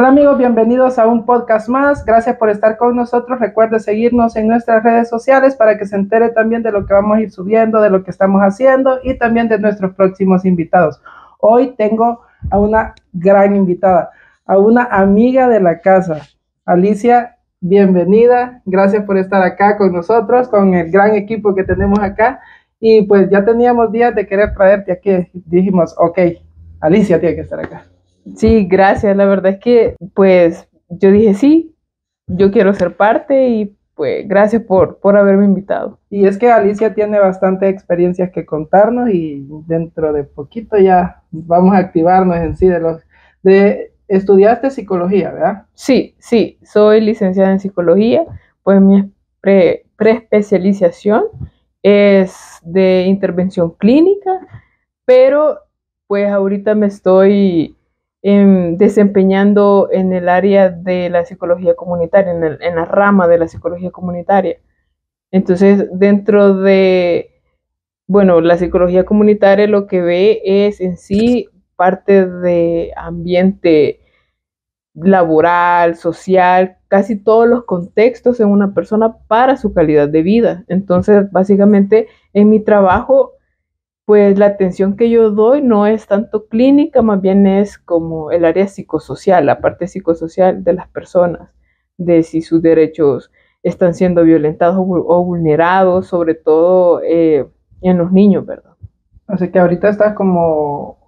Hola amigos, bienvenidos a un podcast más. Gracias por estar con nosotros. Recuerde seguirnos en nuestras redes sociales para que se entere también de lo que vamos a ir subiendo, de lo que estamos haciendo y también de nuestros próximos invitados. Hoy tengo a una gran invitada, a una amiga de la casa. Alicia, bienvenida. Gracias por estar acá con nosotros, con el gran equipo que tenemos acá. Y pues ya teníamos días de querer traerte aquí. Dijimos, ok, Alicia tiene que estar acá. Sí, gracias. La verdad es que, pues, yo dije sí, yo quiero ser parte y, pues, gracias por haberme invitado. Y es que Alicia tiene bastante experiencias que contarnos y dentro de poquito ya vamos a activarnos en sí estudiaste psicología, ¿verdad? Sí, soy licenciada en psicología, pues mi preespecialización es de intervención clínica, pero pues ahorita me estoy desempeñando en el área de la psicología comunitaria, en la rama de la psicología comunitaria. Entonces, dentro de, bueno, la psicología comunitaria lo que ve es en sí parte de ambiente laboral, social, casi todos los contextos en una persona para su calidad de vida. Entonces, básicamente, en mi trabajo, pues la atención que yo doy no es tanto clínica, más bien es como el área psicosocial, la parte psicosocial de las personas, de si sus derechos están siendo violentados o vulnerados, sobre todo en los niños, ¿verdad? Así que ahorita estás como,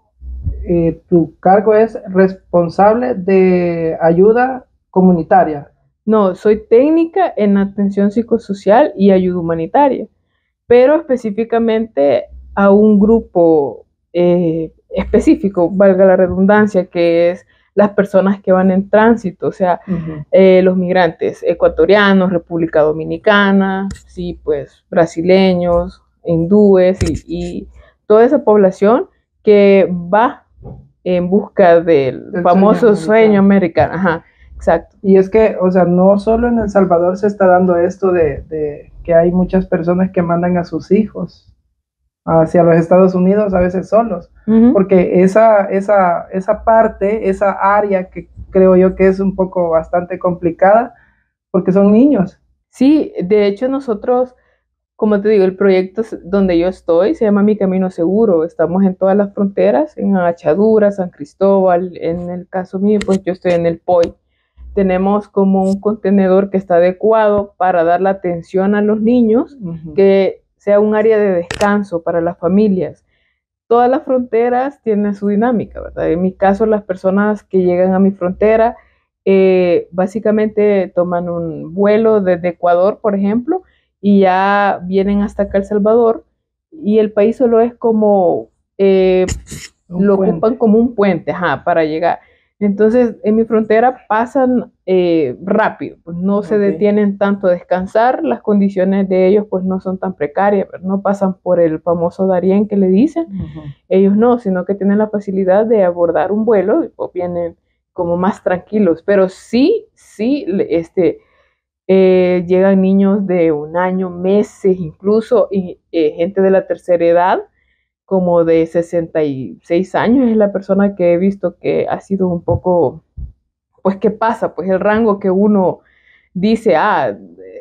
tu cargo es responsable de ayuda comunitaria. No, soy técnica en atención psicosocial y ayuda humanitaria, pero específicamente a un grupo específico, valga la redundancia, que es las personas que van en tránsito, o sea, los migrantes ecuatorianos, República Dominicana, sí, pues brasileños, hindúes y toda esa población que va en busca del Del famoso sueño sueño americano. Ajá, exacto. Y es que, o sea, no solo en El Salvador se está dando esto de que hay muchas personas que mandan a sus hijos hacia los Estados Unidos, a veces solos, porque esa parte, esa área que creo yo que es un poco bastante complicada, porque son niños. Sí, de hecho nosotros, como te digo, el proyecto donde yo estoy se llama Mi Camino Seguro. Estamos en todas las fronteras, en Agachadura, San Cristóbal. En el caso mío, pues yo estoy en el POI. Tenemos como un contenedor que está adecuado para dar la atención a los niños, que sea un área de descanso para las familias. Todas las fronteras tienen su dinámica, ¿verdad? En mi caso, las personas que llegan a mi frontera básicamente toman un vuelo desde Ecuador, por ejemplo, y ya vienen hasta acá El Salvador, y el país solo es como, lo ocupan como un puente, ajá, para llegar. Entonces, en mi frontera pasan rápido, pues no se detienen tanto a descansar, las condiciones de ellos pues no son tan precarias, pero no pasan por el famoso Darién que le dicen, ellos no, sino que tienen la facilidad de abordar un vuelo y pues vienen como más tranquilos, pero sí, llegan niños de un año, meses incluso, y gente de la tercera edad, como de 66 años es la persona que he visto que ha sido un poco, pues, ¿qué pasa? Pues el rango que uno dice,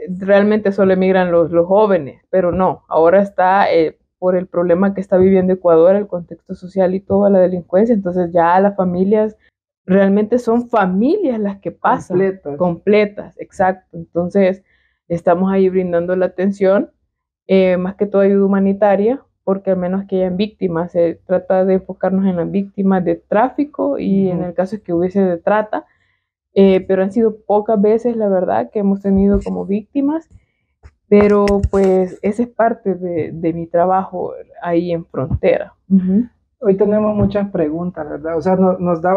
realmente solo emigran los jóvenes, pero no, ahora está por el problema que está viviendo Ecuador, el contexto social y toda la delincuencia, entonces ya las familias, realmente son familias las que pasan, completas, exacto, entonces estamos ahí brindando la atención, más que todo ayuda humanitaria, porque al menos que hayan víctimas, se trata de enfocarnos en las víctimas de tráfico y en el caso es que hubiese de trata, pero han sido pocas veces, la verdad, que hemos tenido como víctimas, pero pues esa es parte de mi trabajo ahí en frontera. Hoy tenemos muchas preguntas, ¿verdad? O sea, nos da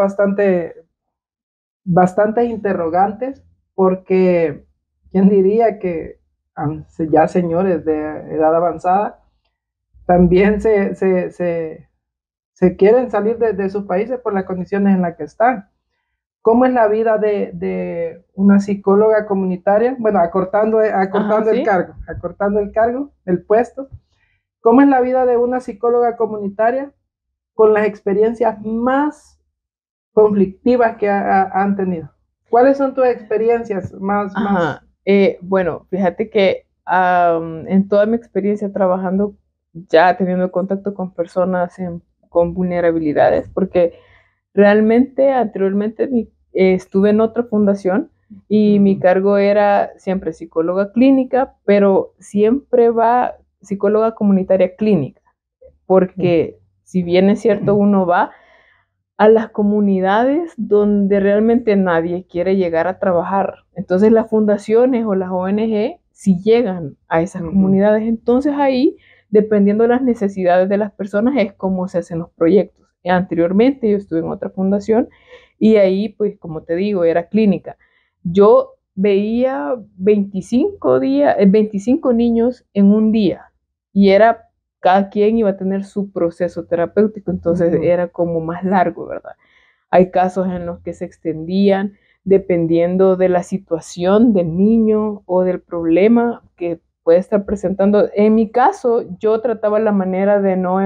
bastante interrogantes porque quién diría que ya señores de edad avanzada también se quieren salir de sus países por las condiciones en las que están. ¿Cómo es la vida de una psicóloga comunitaria? Bueno, acortando el cargo, el puesto. ¿Cómo es la vida de una psicóloga comunitaria con las experiencias más conflictivas que han tenido. ¿Cuáles son tus experiencias más? Bueno, fíjate que en toda mi experiencia trabajando, ya teniendo contacto con personas con vulnerabilidades, porque realmente anteriormente estuve en otra fundación y mi cargo era siempre psicóloga clínica, pero siempre va psicóloga comunitaria clínica, porque si bien es cierto, uno va a las comunidades donde realmente nadie quiere llegar a trabajar. Entonces las fundaciones o las ONG sí llegan a esas comunidades. Entonces ahí, dependiendo de las necesidades de las personas, es como se hacen los proyectos. Anteriormente yo estuve en otra fundación y ahí, pues como te digo, era clínica. Yo veía 25 niños en un día y era cada quien iba a tener su proceso terapéutico, entonces era como más largo, ¿verdad? Hay casos en los que se extendían dependiendo de la situación del niño o del problema que puede estar presentando. En mi caso, yo trataba la manera de no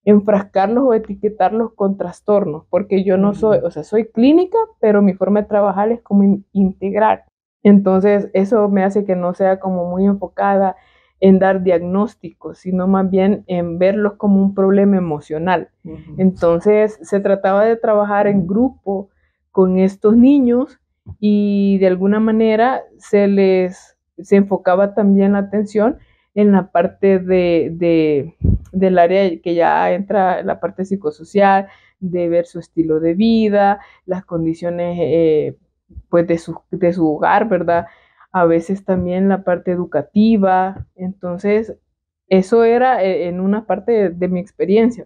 enfrascarlos o etiquetarlos con trastornos, porque yo no soy, o sea, soy clínica, pero mi forma de trabajar es como integral. Entonces, eso me hace que no sea como muy enfocada en dar diagnósticos, sino más bien en verlos como un problema emocional. Entonces, se trataba de trabajar en grupo con estos niños y de alguna manera se enfocaba también la atención en la parte del área que ya entra la parte psicosocial, de ver su estilo de vida, las condiciones pues de su hogar, ¿verdad? A veces también la parte educativa. Entonces, eso era en una parte de mi experiencia.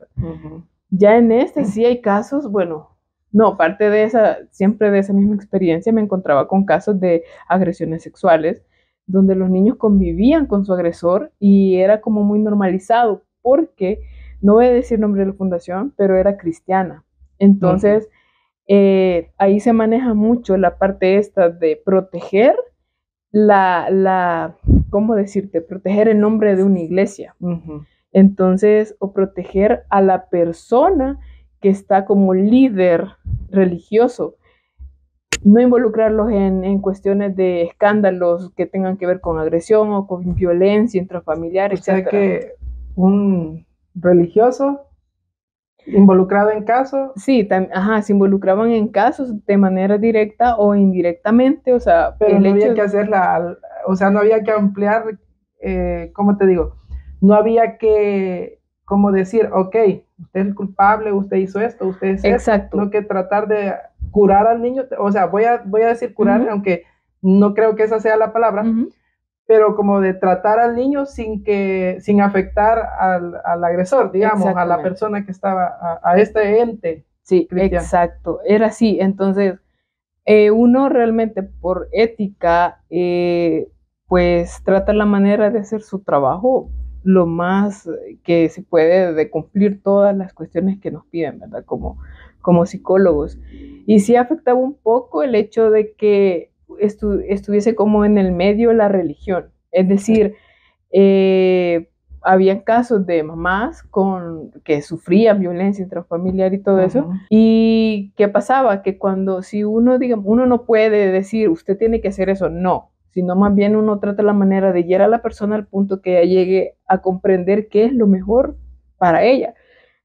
Ya en este sí hay casos, bueno, no, parte de esa, siempre de esa misma experiencia me encontraba con casos de agresiones sexuales, donde los niños convivían con su agresor y era como muy normalizado, porque, no voy a decir nombre de la fundación, pero era cristiana. Entonces, ahí se maneja mucho la parte esta de proteger ¿cómo decirte? Proteger el nombre de una iglesia. Entonces, o proteger a la persona que está como líder religioso. No involucrarlos en cuestiones de escándalos que tengan que ver con agresión o con violencia intrafamiliar, etc. O sea que un religioso involucrado en casos. Sí, se involucraban en casos de manera directa o indirectamente, o sea, pero no había que hacerla, o sea, no había que ampliar, ¿cómo te digo? No había que, como decir, ok, usted es el culpable, usted hizo esto, usted es exacto, no que tratar de curar al niño, o sea, voy a decir curar, aunque no creo que esa sea la palabra, pero como de tratar al niño sin afectar al agresor, digamos, a la persona que estaba, a este ente. Sí, cristiano. Exacto, era así. Entonces, uno realmente por ética, pues trata la manera de hacer su trabajo lo más que se puede, de cumplir todas las cuestiones que nos piden, ¿verdad? Como psicólogos. Y sí afectaba un poco el hecho de que estuviese como en el medio la religión. Es decir, habían casos de mamás que sufrían violencia intrafamiliar y todo eso. ¿Y qué pasaba? Que si uno, digamos, uno no puede decir, usted tiene que hacer eso, no, sino más bien uno trata la manera de guiar a la persona al punto que ella llegue a comprender qué es lo mejor para ella.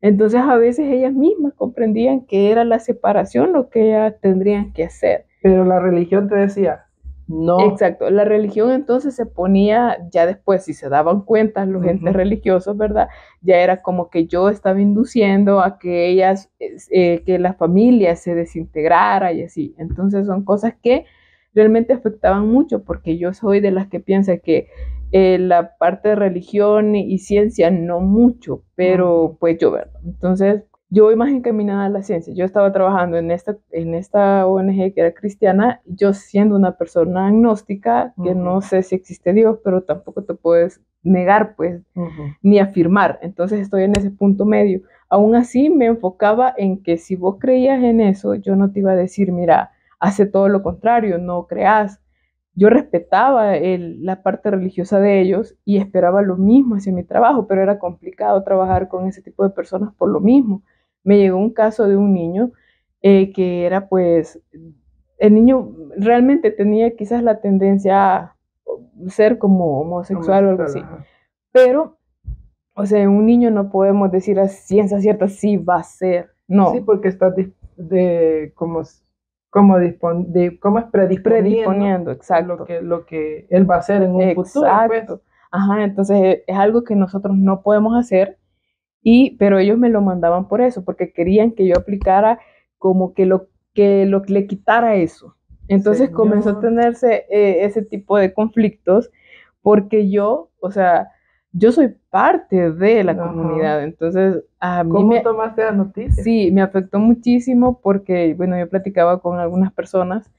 Entonces a veces ellas mismas comprendían que era la separación lo que ellas tendrían que hacer. Pero la religión te decía, no. Exacto, la religión entonces se ponía, ya después, si se daban cuenta los entes religiosos, ¿verdad? Ya era como que yo estaba induciendo a que ellas, que la familia se desintegrara y así. Entonces son cosas que realmente afectaban mucho, porque yo soy de las que piensa que la parte de religión y ciencia no mucho, pero pues yo, ¿verdad? Entonces yo voy más encaminada a la ciencia. Yo estaba trabajando en esta ONG que era cristiana, yo siendo una persona agnóstica, que no sé si existe Dios, pero tampoco te puedes negar, pues, ni afirmar. Entonces estoy en ese punto medio. Aún así me enfocaba en que si vos creías en eso, yo no te iba a decir, mira, hace todo lo contrario, no creas. Yo respetaba la parte religiosa de ellos y esperaba lo mismo hacia mi trabajo, pero era complicado trabajar con ese tipo de personas por lo mismo. Me llegó un caso de un niño que era pues, el niño realmente tenía quizás la tendencia a ser como homosexual o algo así, Ajá. pero, o sea, en un niño no podemos decir a ciencia cierta sí va a ser, Sí, no, porque estás cómo es predisponiendo predisponiendo, a exacto. lo que él va a hacer en un futuro, pues. Exacto. Ajá, entonces es algo que nosotros no podemos hacer, pero ellos me lo mandaban por eso, porque querían que yo aplicara como que le quitara eso. Entonces comenzó a Señor, tenerse ese tipo de conflictos, porque yo, o sea, yo soy parte de la ajá. comunidad, entonces a mí ¿Cómo me, tomaste las noticias? sí, me afectó muchísimo porque, bueno, yo platicaba con algunas personas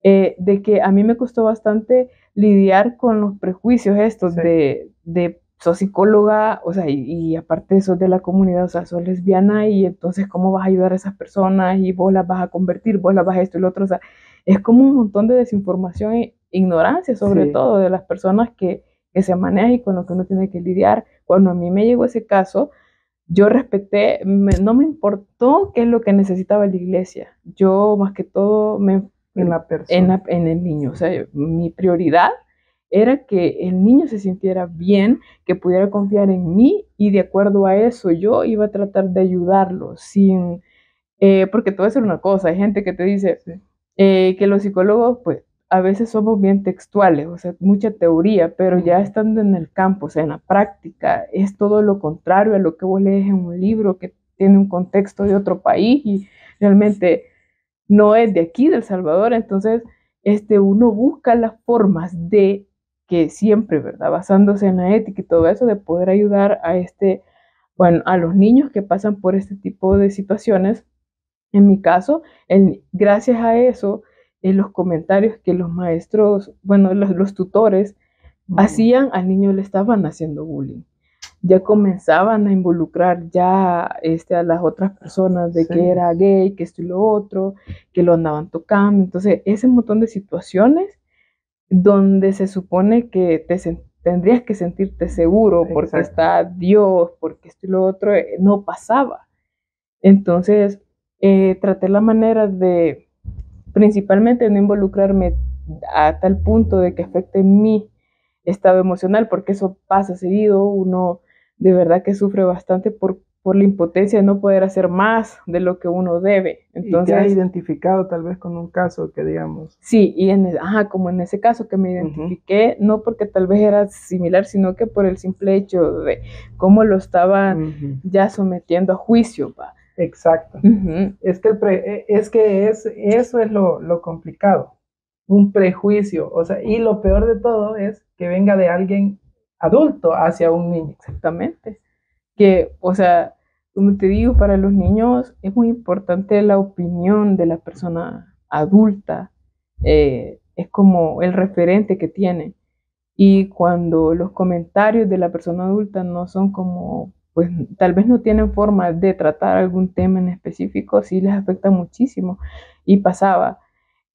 de que a mí me costó bastante lidiar con los prejuicios estos Sí, de sos psicóloga, o sea, y aparte sos de la comunidad, o sea, sos lesbiana y entonces cómo vas a ayudar a esas personas y vos las vas a convertir, vos las vas a esto y lo otro, o sea, es como un montón de desinformación e ignorancia sobre sí, todo de las personas que se manejan y con lo que uno tiene que lidiar. Cuando a mí me llegó ese caso, yo respeté, no me importó qué es lo que necesitaba la iglesia. Yo más que todo en la persona. en el niño. O sea, mi prioridad era que el niño se sintiera bien, que pudiera confiar en mí y de acuerdo a eso yo iba a tratar de ayudarlo sin, porque te voy a decir una cosa, hay gente que te dice Sí. que los psicólogos pues a veces somos bien textuales, o sea, mucha teoría, pero ya Ujú. estando en el campo, o sea, en la práctica, es todo lo contrario a lo que vos lees en un libro que tiene un contexto de otro país y realmente no es de aquí, de El Salvador, entonces uno busca las formas de que siempre, ¿verdad? Basándose en la ética y todo eso, de poder ayudar a bueno, a los niños que pasan por este tipo de situaciones. En mi caso, gracias a eso, en los comentarios que los maestros, bueno, los tutores Ujú. hacían, al niño le estaban haciendo bullying. Ya comenzaban a involucrar ya a las otras personas de que Sí, era gay, que esto y lo otro, que lo andaban tocando. Entonces, ese montón de situaciones donde se supone que tendrías que sentirte seguro porque exacto. está Dios, porque esto y lo otro, no pasaba. Entonces, traté la manera de, principalmente, no involucrarme a tal punto de que afecte mi estado emocional, porque eso pasa seguido, uno de verdad que sufre bastante por la impotencia de no poder hacer más de lo que uno debe. Y te has Entonces, identificado tal vez con un caso que digamos. sí, ajá, como en ese caso que me Ujú. identifiqué, no porque tal vez era similar, sino que por el simple hecho de cómo lo estaban Ujú. ya sometiendo a juicio, va. Exacto. Ujú. Es que eso es lo complicado, un prejuicio, o sea, y lo peor de todo es que venga de alguien adulto hacia un niño. Exactamente. Que, o sea, como te digo, para los niños es muy importante la opinión de la persona adulta, es como el referente que tiene. Y cuando los comentarios de la persona adulta no son como, pues tal vez no tienen forma de tratar algún tema en específico, sí les afecta muchísimo. Y pasaba,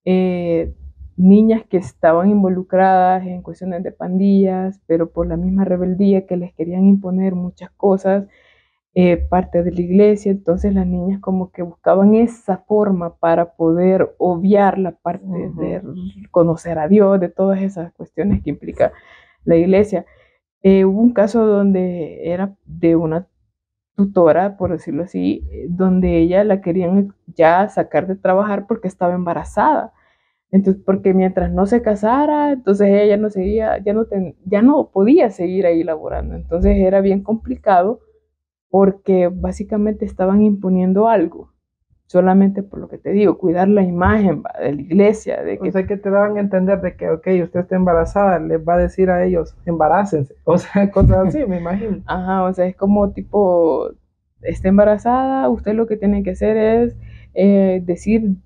eh, niñas que estaban involucradas en cuestiones de pandillas, pero por la misma rebeldía que les querían imponer muchas cosas, parte de la iglesia, entonces las niñas como que buscaban esa forma para poder obviar la parte Ujú. de conocer a Dios, de todas esas cuestiones que implica la iglesia. Hubo un caso donde era de una tutora, por decirlo así, donde ella la querían ya sacar de trabajar porque estaba embarazada. Entonces, porque mientras no se casara, entonces ella ya no seguía, ya no podía seguir ahí laborando. Entonces era bien complicado porque básicamente estaban imponiendo algo, solamente por lo que te digo, cuidar la imagen de la iglesia, de O que, sea, que te daban a entender de que, ok, usted está embarazada, les va a decir a ellos, embarácense, o sea, cosas así, me imagino. ajá, o sea, es como tipo, está embarazada, usted lo que tiene que hacer es decir,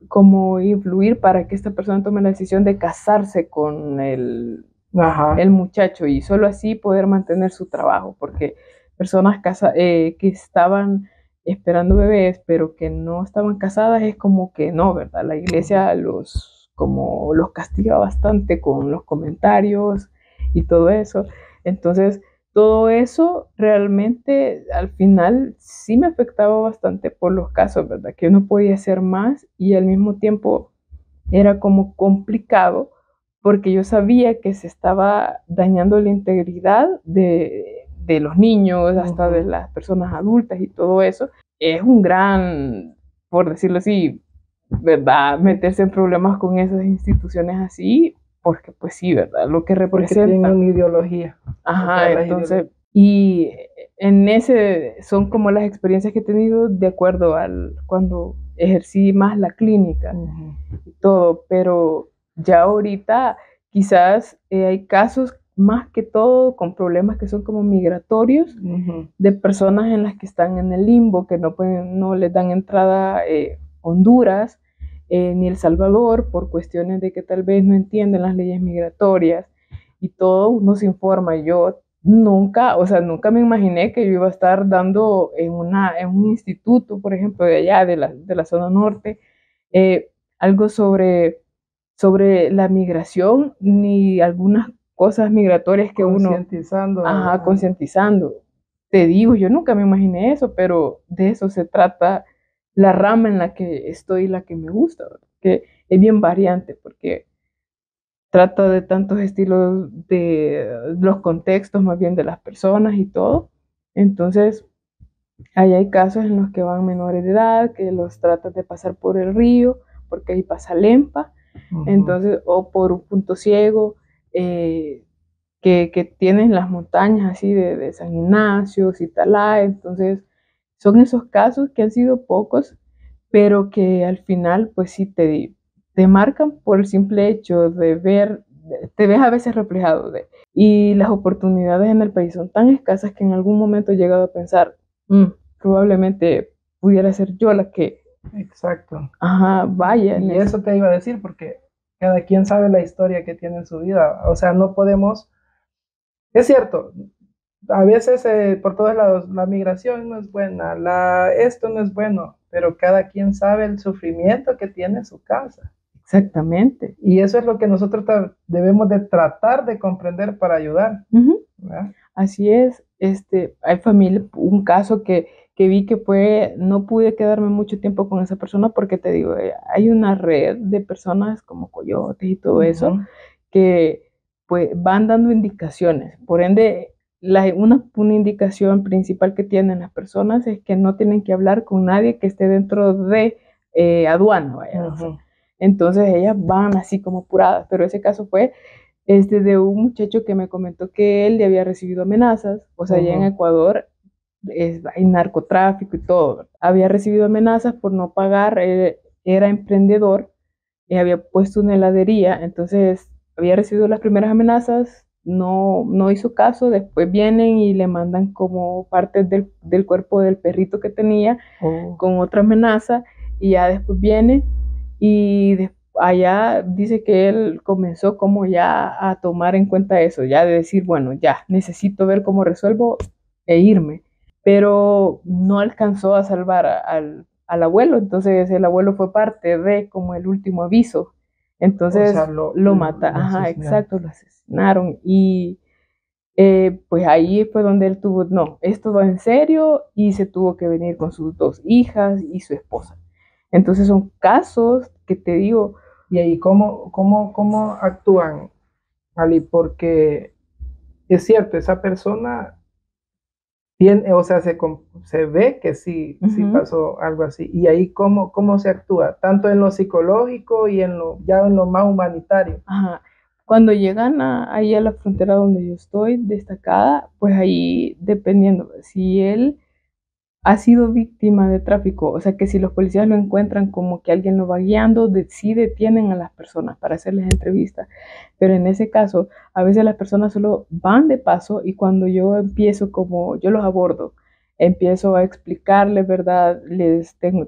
cómo influir para que esta persona tome la decisión de casarse con Ajá. el muchacho y solo así poder mantener su trabajo, porque personas que estaban esperando bebés, pero que no estaban casadas, es como que no, ¿verdad? La iglesia como los castiga bastante con los comentarios y todo eso. Entonces, todo eso realmente al final sí me afectaba bastante por los casos, ¿verdad? Que uno podía hacer más y al mismo tiempo era como complicado porque yo sabía que se estaba dañando la integridad de los niños, hasta de las personas adultas y todo eso. Es un gran, por decirlo así, ¿verdad? Meterse en problemas con esas instituciones así, porque pues sí, ¿verdad? Lo que Porque tienen representan. una ideología. Ajá, O sea, entonces, y en ese son como las experiencias que he tenido de acuerdo al cuando ejercí más la clínica y todo, pero ya ahorita quizás hay casos más que todo con problemas que son como migratorios de personas en las que están en el limbo, que no pueden, no les dan entrada Honduras ni El Salvador por cuestiones de que tal vez no entienden las leyes migratorias y todo uno se informa. Yo nunca, o sea, nunca me imaginé que yo iba a estar dando en un instituto, por ejemplo, de allá, de la zona norte, algo sobre la migración, ni algunas cosas migratorias que uno, concientizando. ajá, concientizando. Te digo, yo nunca me imaginé eso, pero de eso se trata la rama en la que estoy, la que me gusta, ¿verdad? Que es bien variante, porque trata de tantos estilos de los contextos más bien de las personas y todo. Entonces, ahí hay casos en los que van menores de edad, que los tratan de pasar por el río, porque ahí pasa Lempa, entonces, o por un punto ciego, que tienen las montañas así de San Ignacio, Citalá, entonces son esos casos que han sido pocos, pero que al final pues sí te marcan por el simple hecho de ver, te ves a veces reflejado y las oportunidades en el país son tan escasas que en algún momento he llegado a pensar, probablemente pudiera ser yo la que, Exacto. ajá, vaya. Y eso te iba a decir, porque cada quien sabe la historia que tiene en su vida. O sea, no podemos. Es cierto, a veces por todos lados la migración no es buena, esto no es bueno, pero cada quien sabe el sufrimiento que tiene en su casa. Exactamente. Y eso es lo que nosotros debemos de tratar de comprender para ayudar. ¿Verdad? Así es, hay familia, un caso que vi que fue, no pude quedarme mucho tiempo con esa persona porque te digo, hay una red de personas como coyotes y todo eso que pues van dando indicaciones. Por ende, una indicación principal que tienen las personas es que no tienen que hablar con nadie que esté dentro de aduana, vaya. O sea, entonces ellas van así como apuradas, pero ese caso fue de un muchacho que me comentó que él le había recibido amenazas, o sea, allá en Ecuador hay narcotráfico y todo. Había recibido amenazas por no pagar, era emprendedor, había puesto una heladería, entonces había recibido las primeras amenazas, no hizo caso, después vienen y le mandan como parte del cuerpo del perrito que tenía con otra amenaza y ya después viene y allá dice que él comenzó como ya a tomar en cuenta eso, ya de decir, bueno, ya necesito ver cómo resuelvo e irme, pero no alcanzó a salvar al abuelo, entonces el abuelo fue parte de como el último aviso, entonces o sea, lo mata, ajá, exacto, lo asesinaron y pues ahí fue donde él tuvo, no, esto va en serio y se tuvo que venir con sus dos hijas y su esposa. Entonces son casos que te digo. Y ahí, ¿cómo actúan, Ali? Porque es cierto, esa persona tiene, o sea, se ve que sí pasó algo así. Y ahí, ¿cómo se actúa? Tanto en lo psicológico y ya en lo más humanitario. Ajá. Cuando llegan ahí a la frontera donde yo estoy destacada, pues ahí dependiendo, si él ha sido víctima de tráfico, o sea que si los policías lo encuentran como que alguien lo va guiando, sí detienen a las personas para hacerles entrevistas, pero en ese caso a veces las personas solo van de paso y cuando yo empiezo como yo los abordo, empiezo a explicarles, ¿verdad?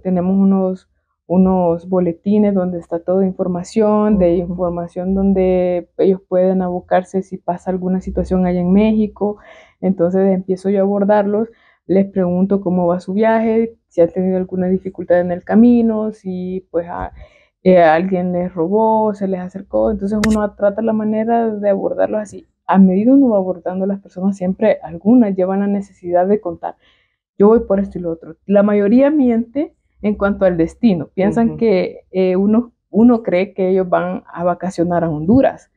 Tenemos unos boletines donde está toda información, de información donde ellos pueden abocarse si pasa alguna situación allá en México, entonces empiezo yo a abordarlos, les pregunto cómo va su viaje, si han tenido alguna dificultad en el camino, si pues alguien les robó, se les acercó, entonces uno trata la manera de abordarlos así. a medida uno va abordando, las personas siempre, algunas llevan la necesidad de contar, yo voy por esto y lo otro. La mayoría miente en cuanto al destino. Piensan que uno cree que ellos van a vacacionar a Honduras,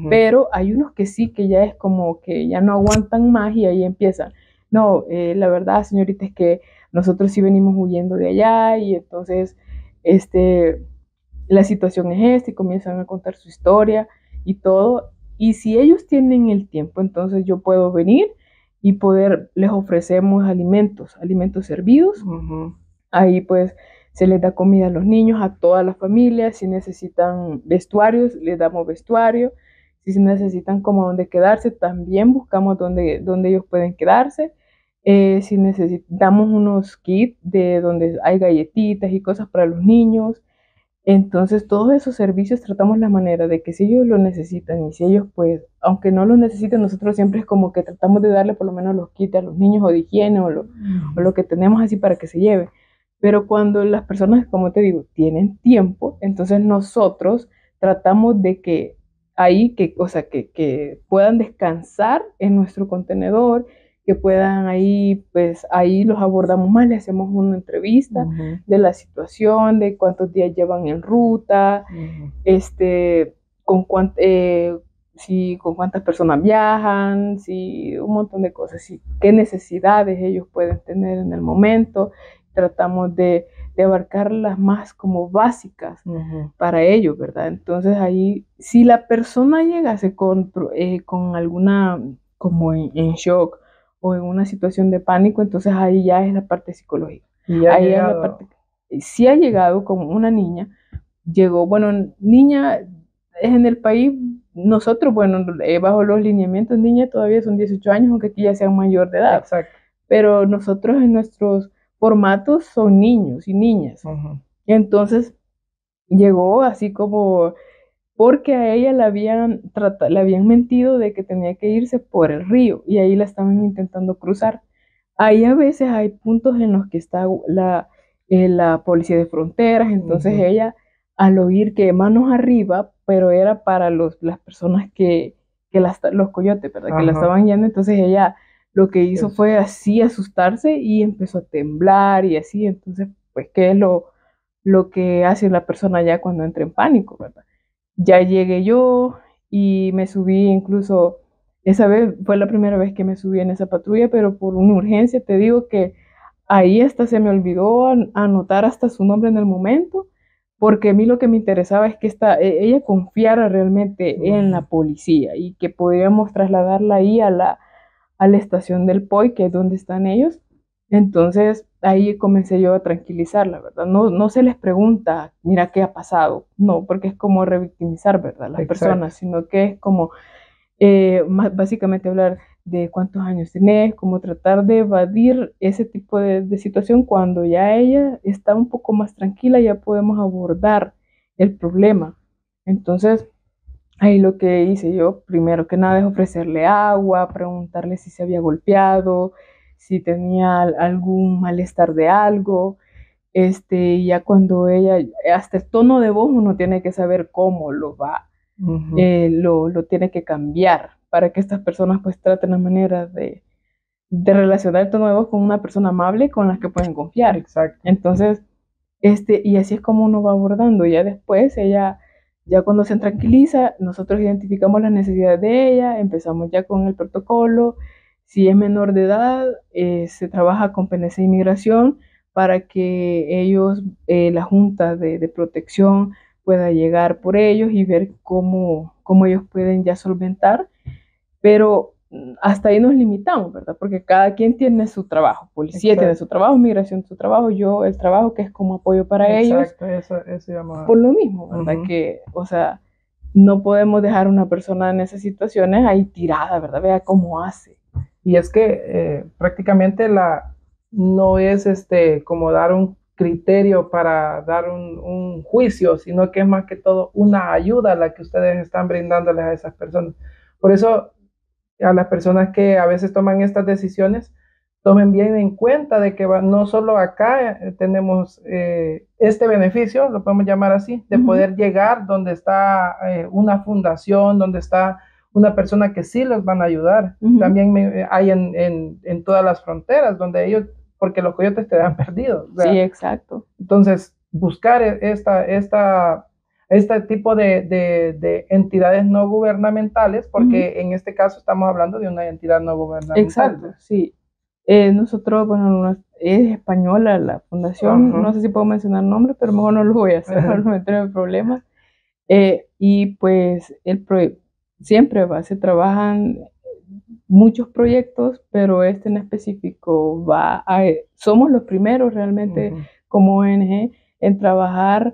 pero hay unos que sí, que ya es como que ya no aguantan más y ahí empiezan. No, la verdad, señorita, es que nosotros sí venimos huyendo de allá y entonces la situación es esta y comienzan a contar su historia y todo. Y si ellos tienen el tiempo, entonces yo puedo venir y les ofrecemos alimentos servidos. Ahí pues se les da comida a los niños, a todas las familias. Si necesitan vestuarios, les damos vestuario. Si se necesitan como donde quedarse, también buscamos donde ellos pueden quedarse. Si necesitamos unos kits de donde hay galletitas y cosas para los niños. Entonces, todos esos servicios tratamos la manera de que si ellos lo necesitan y si ellos, pues, aunque no lo necesiten, nosotros siempre es como que tratamos de darle por lo menos los kits a los niños o de higiene o lo que tenemos así para que se lleve. Pero cuando las personas, como te digo, tienen tiempo, entonces nosotros tratamos de que ahí, o sea, que puedan descansar en nuestro contenedor, que puedan ahí, pues ahí los abordamos más, le hacemos una entrevista de la situación, de cuántos días llevan en ruta, con con cuántas personas viajan, si un montón de cosas, qué necesidades ellos pueden tener en el momento. Tratamos de abarcar las más como básicas para ellos, ¿verdad? Entonces ahí, si la persona llegase con alguna, como en shock, o en una situación de pánico, entonces ahí ya es la parte psicológica. Ahí es la parte. Sí ha llegado como una niña, llegó, bueno, niña es en el país, nosotros, bueno, bajo los lineamientos, niña todavía son 18 años, aunque aquí ya sean mayor de edad. Exacto. Pero nosotros en nuestros formatos son niños y niñas. Entonces llegó así como porque a ella le habían mentido de que tenía que irse por el río y ahí la estaban intentando cruzar. Ahí a veces hay puntos en los que está la policía de fronteras, entonces ella al oír que manos arriba, pero era para las personas los coyotes, ¿verdad? Que la estaban guiando, entonces ella lo que hizo fue así asustarse y empezó a temblar y así, entonces pues qué es lo que hace la persona ya cuando entra en pánico, ¿verdad? Ya llegué yo y me subí incluso, esa vez fue la primera vez que me subí en esa patrulla, pero por una urgencia, te digo que ahí hasta se me olvidó anotar hasta su nombre en el momento, porque a mí lo que me interesaba es que ella confiara realmente en la policía y que podríamos trasladarla ahí a la estación del POI, que es donde están ellos. Entonces ahí comencé yo a tranquilizarla, ¿verdad? No se les pregunta, mira qué ha pasado, no, porque es como revictimizar, ¿verdad? Las personas, sino que es como básicamente hablar de cuántos años tenés, como tratar de evadir ese tipo de situación. Cuando ya ella está un poco más tranquila, ya podemos abordar el problema. Entonces, ahí lo que hice yo, primero que nada, es ofrecerle agua, preguntarle si se había golpeado, si tenía algún malestar de algo. Y ya cuando ella, hasta el tono de voz uno tiene que saber cómo lo tiene que cambiar para que estas personas pues traten la manera de relacionar el tono de voz con una persona amable con la que pueden confiar. Exacto. Entonces, y así es como uno va abordando. Ya después ella, ya cuando se tranquiliza, nosotros identificamos las necesidades de ella, empezamos ya con el protocolo. Si es menor de edad, se trabaja con PNC Inmigración para que ellos, la Junta de Protección, pueda llegar por ellos y ver cómo ellos pueden ya solventar. Pero hasta ahí nos limitamos, ¿verdad? Porque cada quien tiene su trabajo. Policía tiene su trabajo, migración su trabajo, yo el trabajo que es como apoyo para ellos. Exacto, eso llamamos. Por lo mismo, ¿verdad? Que, o sea, no podemos dejar a una persona en esas situaciones ahí tirada, ¿verdad? Vea cómo hace. Y es que prácticamente no es como dar un criterio para dar un juicio, sino que es más que todo una ayuda a la que ustedes están brindándoles a esas personas. Por eso, a las personas que a veces toman estas decisiones, tomen bien en cuenta de que no solo acá tenemos este beneficio, lo podemos llamar así, de poder llegar donde está una fundación, donde está una persona que sí les van a ayudar. También hay en todas las fronteras donde ellos, porque los coyotes te dan perdidos. Sí, exacto. Entonces, buscar este tipo de entidades no gubernamentales, porque en este caso estamos hablando de una entidad no gubernamental. Exacto, sí. Nosotros, bueno, es española la fundación, no sé si puedo mencionar nombres, pero mejor no lo voy a hacer para no meterme en problemas. Y pues siempre se trabajan muchos proyectos, pero este en específico somos los primeros realmente como ONG en trabajar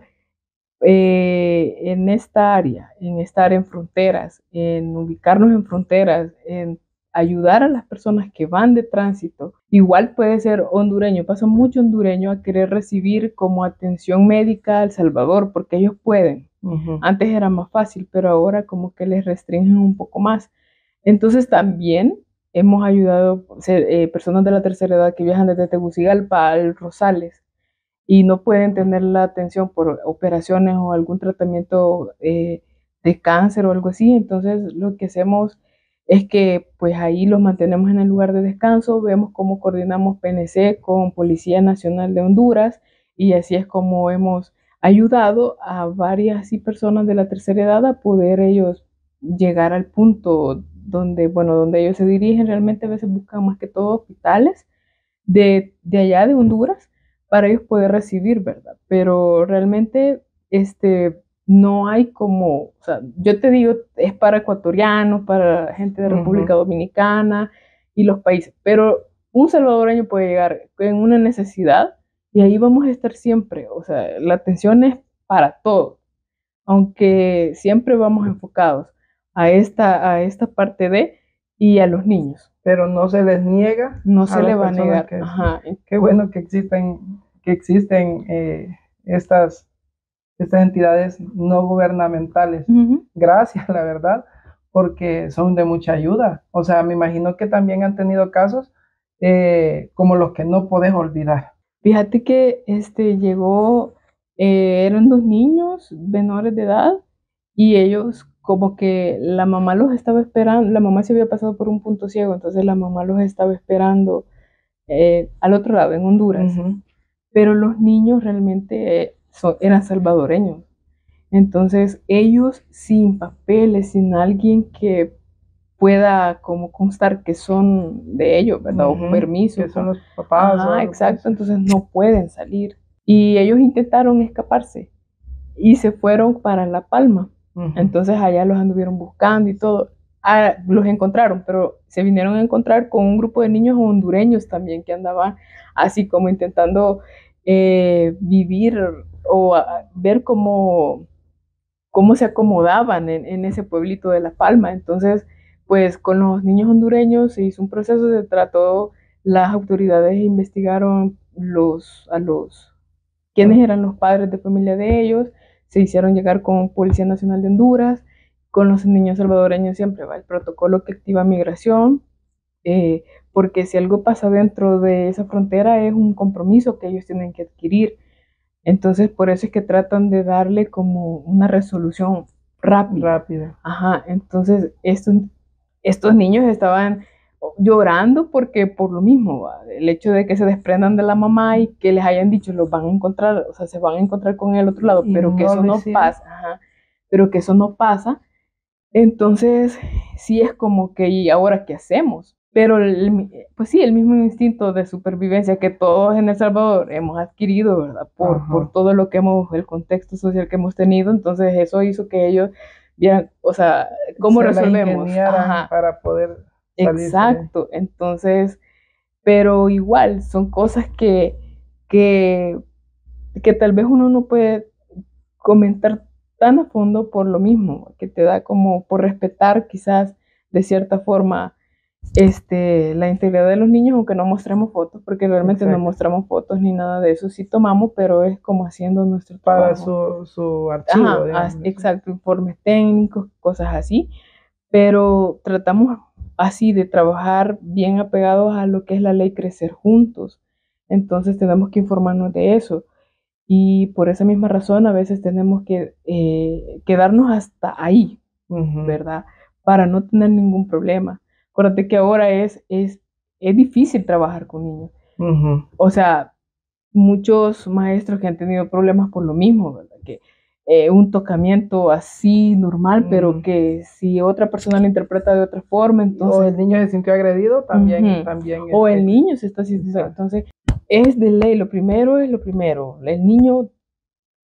en esta área, en estar en fronteras, en ubicarnos en fronteras, en ayudar a las personas que van de tránsito. Igual puede ser hondureño, pasa mucho hondureño a querer recibir como atención médica a El Salvador, porque ellos pueden. Antes era más fácil, pero ahora como que les restringen un poco más. Entonces también hemos ayudado personas de la tercera edad que viajan desde Tegucigalpa al Rosales y no pueden tener la atención por operaciones o algún tratamiento de cáncer o algo así. Entonces lo que hacemos es que pues ahí los mantenemos en el lugar de descanso, vemos cómo coordinamos PNC con Policía Nacional de Honduras y así es como hemos ayudado a varias personas de la tercera edad a poder ellos llegar al punto donde ellos se dirigen. Realmente a veces buscan más que todo hospitales de allá de Honduras para ellos poder recibir, ¿verdad? Pero realmente no hay como, o sea, yo te digo, es para ecuatorianos, para gente de República Dominicana y los países, pero un salvadoreño puede llegar en una necesidad y ahí vamos a estar siempre, o sea, la atención es para todos, aunque siempre vamos enfocados a esta parte y a los niños. Pero no se les niega. No se le va a negar. Qué bueno que existen estas entidades no gubernamentales. Gracias, la verdad, porque son de mucha ayuda. O sea, me imagino que también han tenido casos como los que no podés olvidar. Fíjate que llegó, eran 2 niños menores de edad y ellos como que la mamá los estaba esperando, la mamá se había pasado por un punto ciego, entonces la mamá los estaba esperando al otro lado, en Honduras. Pero los niños realmente eran salvadoreños. Entonces ellos sin papeles, sin alguien que pueda como constar que son de ellos, ¿verdad? O permiso. Que son los papás. Exacto, entonces no pueden salir. Y ellos intentaron escaparse y se fueron para La Palma. Entonces allá los anduvieron buscando y todo. Los encontraron, pero se vinieron a encontrar con un grupo de niños hondureños también que andaban así como intentando vivir o ver cómo se acomodaban en ese pueblito de La Palma. Entonces, pues con los niños hondureños se hizo un proceso de trato, las autoridades investigaron quiénes eran los padres de familia de ellos, se hicieron llegar con Policía Nacional de Honduras, con los niños salvadoreños siempre va el protocolo que activa migración, porque si algo pasa dentro de esa frontera es un compromiso que ellos tienen que adquirir. Entonces, por eso es que tratan de darle como una resolución rápida. Entonces, estos niños estaban llorando porque por lo mismo, el hecho de que se desprendan de la mamá y que les hayan dicho los van a encontrar, o sea, se van a encontrar con el otro lado, pero que eso no pasa, pero que eso no pasa. Entonces, sí es como que, ¿y ahora qué hacemos? Pero pues sí, el mismo instinto de supervivencia que todos en El Salvador hemos adquirido, ¿verdad? Por todo lo que el contexto social que hemos tenido, entonces eso hizo que ellos vieran, o sea, ¿cómo resolvemos? Para poder salirse. Exacto, entonces, pero igual son cosas que tal vez uno no puede comentar tan a fondo por lo mismo, que te da como por respetar quizás de cierta forma la integridad de los niños, aunque no mostremos fotos, porque realmente no mostramos fotos ni nada de eso, sí tomamos, pero es como haciendo nuestro trabajo. Para su archivo. Exacto, informes técnicos, cosas así, pero tratamos así de trabajar bien apegados a lo que es la ley Crecer Juntos, entonces tenemos que informarnos de eso. Y por esa misma razón a veces tenemos que quedarnos hasta ahí, ¿verdad? para no tener ningún problema. Acuérdate que ahora es difícil trabajar con niños. Ujú. O sea, muchos maestros que han tenido problemas por lo mismo, ¿verdad? Que un tocamiento así normal, pero que si otra persona lo interpreta de otra forma, entonces... O el niño se sintió agredido, también, O el niño se está sintiendo... Entonces, es de ley, lo primero es lo primero. El niño...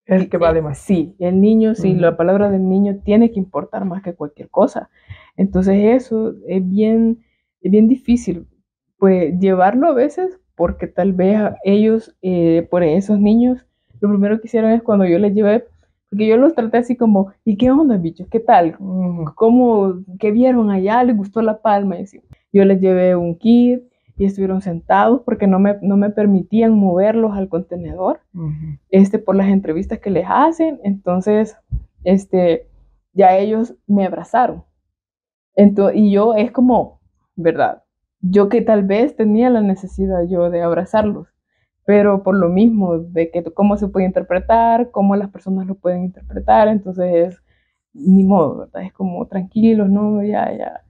Es el que vale más. Sí, el niño, sí, la palabra del niño tiene que importar más que cualquier cosa. Entonces, eso es bien difícil, pues, llevarlo a veces, porque tal vez ellos, por esos niños, lo primero que hicieron es cuando yo les llevé, porque yo los traté así como, ¿y qué onda, bichos? ¿Qué tal? ¿Cómo, qué vieron allá? ¿Les gustó La Palma? Y así. Yo les llevé un kit y estuvieron sentados porque no me permitían moverlos al contenedor, por las entrevistas que les hacen. Entonces, ya ellos me abrazaron. Y yo es como, ¿verdad? Yo que tal vez tenía la necesidad yo de abrazarlos, pero por lo mismo, de que cómo se puede interpretar, cómo las personas lo pueden interpretar, entonces ni modo, ¿verdad? Es como tranquilos, ¿no? Ya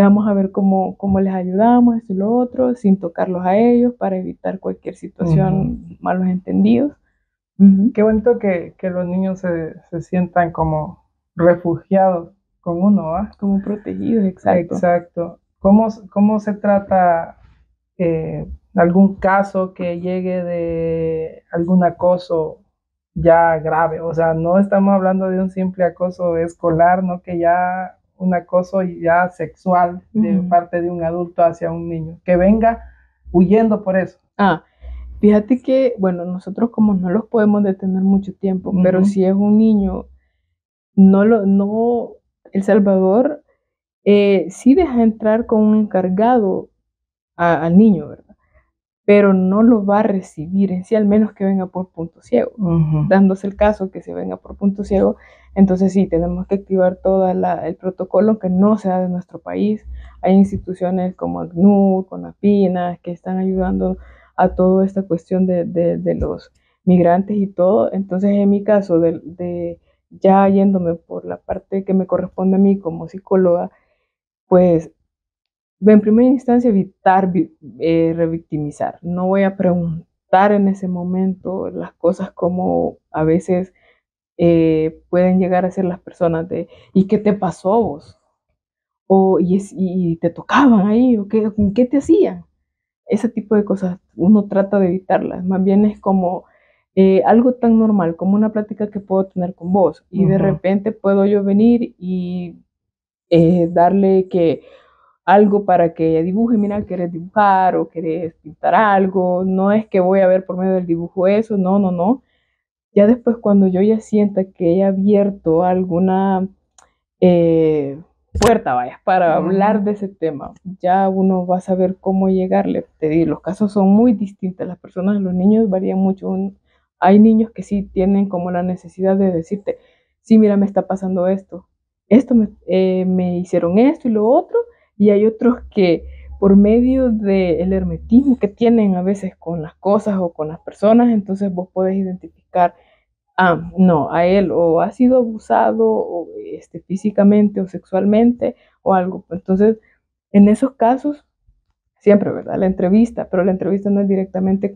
vamos a ver cómo les ayudamos, esto y lo otro, sin tocarlos a ellos, para evitar cualquier situación, malos entendidos. Qué bonito que los niños se sientan como refugiados con uno, ¿va? Como protegidos, exacto. Exacto. ¿Cómo se trata algún caso que llegue de algún acoso ya grave? O sea, no estamos hablando de un simple acoso escolar, ¿no? Que ya un acoso ya sexual de parte de un adulto hacia un niño, que venga huyendo por eso. Fíjate que, bueno, nosotros como no los podemos detener mucho tiempo, pero si es un niño, El Salvador sí deja entrar con un encargado al niño, ¿verdad? Pero no lo va a recibir en sí, al menos que venga por punto ciego. Dándose el caso que se venga por punto ciego, entonces sí, tenemos que activar todo el protocolo que no sea de nuestro país. Hay instituciones como ACNUR, CONAPINA, que están ayudando a toda esta cuestión de los migrantes y todo. Entonces, en mi caso, ya yéndome por la parte que me corresponde a mí como psicóloga, pues en primera instancia evitar revictimizar. No voy a preguntar en ese momento las cosas como a veces pueden llegar a ser las personas de ¿y qué te pasó vos? Y te tocaban ahí, o qué te hacían. Ese tipo de cosas uno trata de evitarlas. Más bien es como algo tan normal como una plática que puedo tener con vos. Y de repente puedo yo venir y darle algo para que ella dibuje, mira, querés dibujar o querés pintar algo, no es que voy a ver por medio del dibujo eso, no. Ya después cuando yo ya sienta que ella ha abierto alguna puerta, vaya, para hablar de ese tema, ya uno va a saber cómo llegarle. Te digo, los casos son muy distintos, las personas, los niños varían mucho. Hay niños que sí tienen como la necesidad de decirte, sí, mira, me está pasando esto me hicieron esto y lo otro, y hay otros que por medio del hermetismo que tienen a veces con las cosas o con las personas, entonces vos podés identificar, no, a él o ha sido abusado o, físicamente o sexualmente o algo. Entonces, en esos casos, siempre, ¿verdad? La entrevista, pero la entrevista no es directamente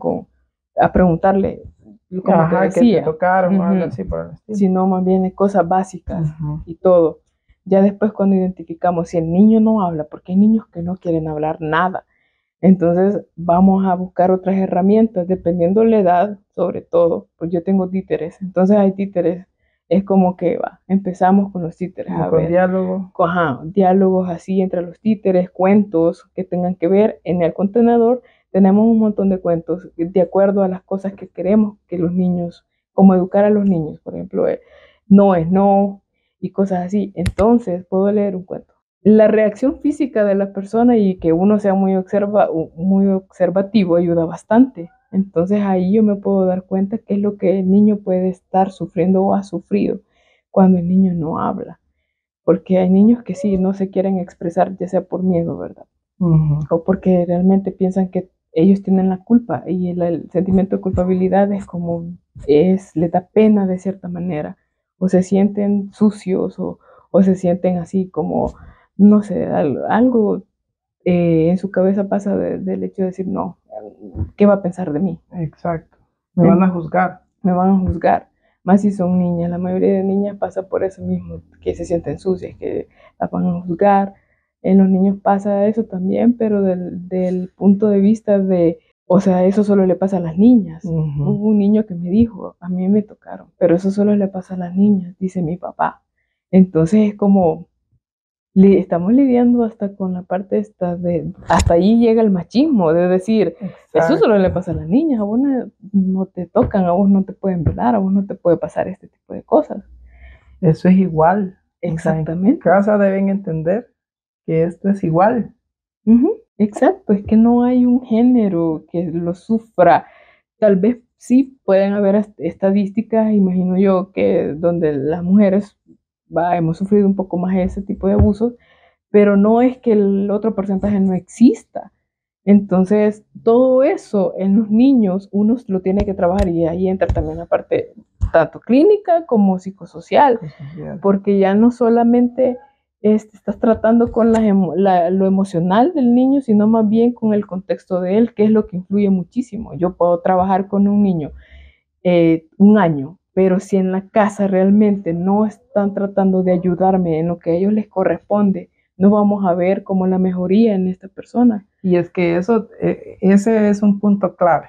a preguntarle, como te decía, que te tocaron o algo así por el estilo, sino más bien de cosas básicas y todo. Ya después cuando identificamos si el niño no habla, porque hay niños que no quieren hablar nada, entonces vamos a buscar otras herramientas, dependiendo la edad, sobre todo, pues yo tengo títeres, entonces hay títeres, es como que empezamos con los títeres, a ver, diálogo. Diálogos así entre los títeres, cuentos que tengan que ver. En el contenedor tenemos un montón de cuentos de acuerdo a las cosas que queremos que los niños, como educar a los niños, por ejemplo, no es no y cosas así. Entonces puedo leer un cuento. La reacción física de la persona y que uno sea muy observativo ayuda bastante. Entonces ahí yo me puedo dar cuenta qué es lo que el niño puede estar sufriendo o ha sufrido cuando el niño no habla. Porque hay niños que sí no se quieren expresar, ya sea por miedo, ¿verdad? O porque realmente piensan que ellos tienen la culpa y el sentimiento de culpabilidad es como, les da pena de cierta manera, o se sienten sucios o se sienten así como no sé, algo en su cabeza pasa del hecho de decir, no, ¿qué va a pensar de mí? Exacto. Me van a juzgar. Me van a juzgar. Más si son niñas, la mayoría de niñas pasa por eso mismo, que se sienten sucias, que las van a juzgar. En los niños pasa eso también, pero del punto de vista de, o sea, eso solo le pasa a las niñas. Hubo un niño que me dijo, a mí me tocaron, pero eso solo le pasa a las niñas, dice mi papá. Entonces es como, estamos lidiando hasta con la parte esta de, hasta ahí llega el machismo, de decir, eso solo le pasa a las niñas, a vos no te tocan, a vos no te pueden violar, a vos no te puede pasar este tipo de cosas. Eso es igual. Exactamente. O sea, en casa deben entender que esto es igual. Exacto, es que no hay un género que lo sufra. Tal vez sí pueden haber estadísticas, imagino yo, que donde las mujeres hemos sufrido un poco más ese tipo de abusos, pero no es que el otro porcentaje no exista. Entonces, todo eso en los niños uno lo tiene que trabajar y ahí entra también la parte tanto clínica como psicosocial, porque ya no solamente estás tratando con lo emocional del niño, sino más bien con el contexto de él, que es lo que influye muchísimo. Yo puedo trabajar con un niño un año, pero si en la casa realmente no están tratando de ayudarme en lo que a ellos les corresponde, no vamos a ver como la mejoría en esta persona. Y es que eso, ese es un punto clave.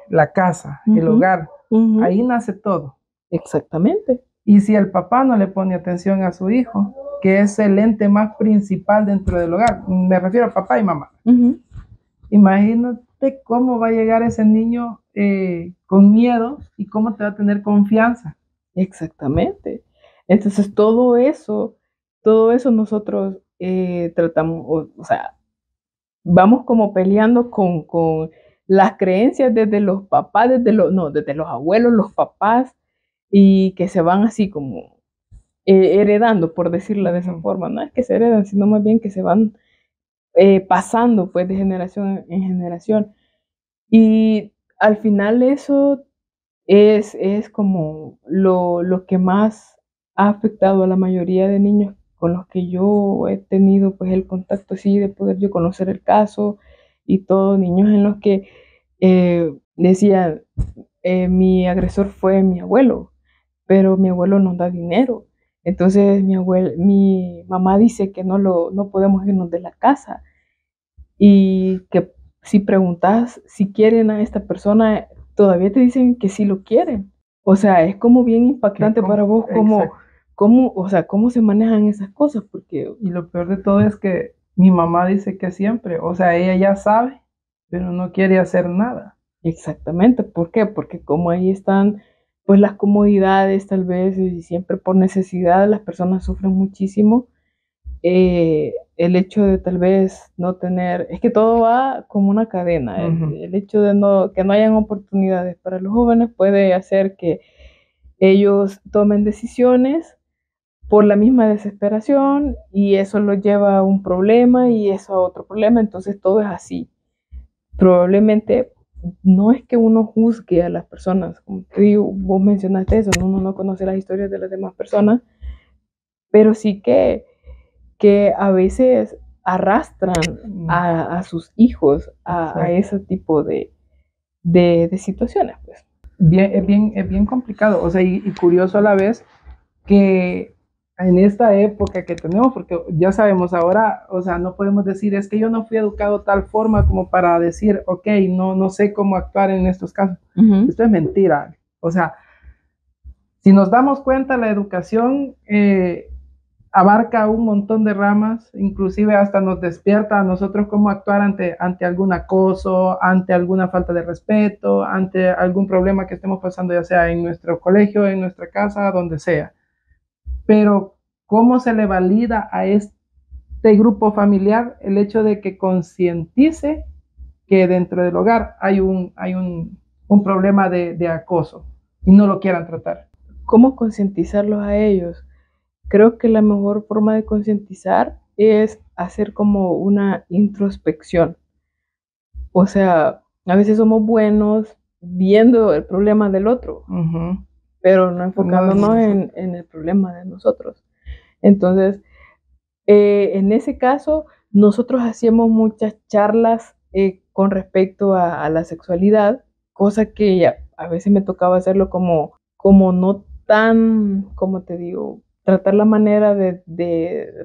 La casa, el hogar, ahí nace todo. Exactamente. Y si el papá no le pone atención a su hijo, que es el ente más principal dentro del hogar, me refiero a papá y mamá. Imagínate cómo va a llegar ese niño con miedo y cómo te va a tener confianza. Exactamente. Entonces todo eso nosotros tratamos, o sea, vamos como peleando con las creencias desde los papás, desde los abuelos, los papás, y que se van así como heredando, por decirlo de esa forma. No es que se heredan, sino más bien que se van pasando pues de generación en generación. Y al final eso es como lo que más ha afectado a la mayoría de niños con los que yo he tenido pues el contacto así de poder yo conocer el caso y todo, niños en los que decían, mi agresor fue mi abuelo, pero mi abuelo nos da dinero. Entonces mi mamá dice que no podemos irnos de la casa y que si preguntas si quieren a esta persona, todavía te dicen que sí lo quieren. O sea, es como bien impactante para vos cómo se manejan esas cosas, porque... Y lo peor de todo es que mi mamá dice que siempre, o sea, ella ya sabe, pero no quiere hacer nada. Exactamente, ¿por qué? Porque como ahí están pues las comodidades tal vez y siempre por necesidad las personas sufren muchísimo. El hecho de tal vez no tener, es que todo va como una cadena. El hecho de que no hayan oportunidades para los jóvenes puede hacer que ellos tomen decisiones por la misma desesperación y eso lo lleva a un problema y eso a otro problema, entonces todo es así. Probablemente no es que uno juzgue a las personas, como te digo, vos mencionaste eso, uno no conoce las historias de las demás personas, pero sí que a veces arrastran a sus hijos a ese tipo de situaciones. Pues. Es bien complicado, o sea, y curioso a la vez que en esta época que tenemos, porque ya sabemos ahora, o sea, no podemos decir, es que yo no fui educado de tal forma como para decir, ok, no sé cómo actuar en estos casos. Esto es mentira. O sea, si nos damos cuenta, la educación abarca un montón de ramas, inclusive hasta nos despierta a nosotros cómo actuar ante algún acoso, ante alguna falta de respeto, ante algún problema que estemos pasando, ya sea en nuestro colegio, en nuestra casa, donde sea. Pero, ¿cómo se le valida a este grupo familiar el hecho de que concientice que dentro del hogar hay un problema de acoso y no lo quieran tratar? ¿Cómo concientizarlos a ellos? Creo que la mejor forma de concientizar es hacer como una introspección. O sea, a veces somos buenos viendo el problema del otro, pero no enfocándonos en el problema de nosotros. Entonces, En ese caso, nosotros hacíamos muchas charlas con respecto a la sexualidad, cosa que a veces me tocaba hacerlo como no tan, como te digo, tratar la manera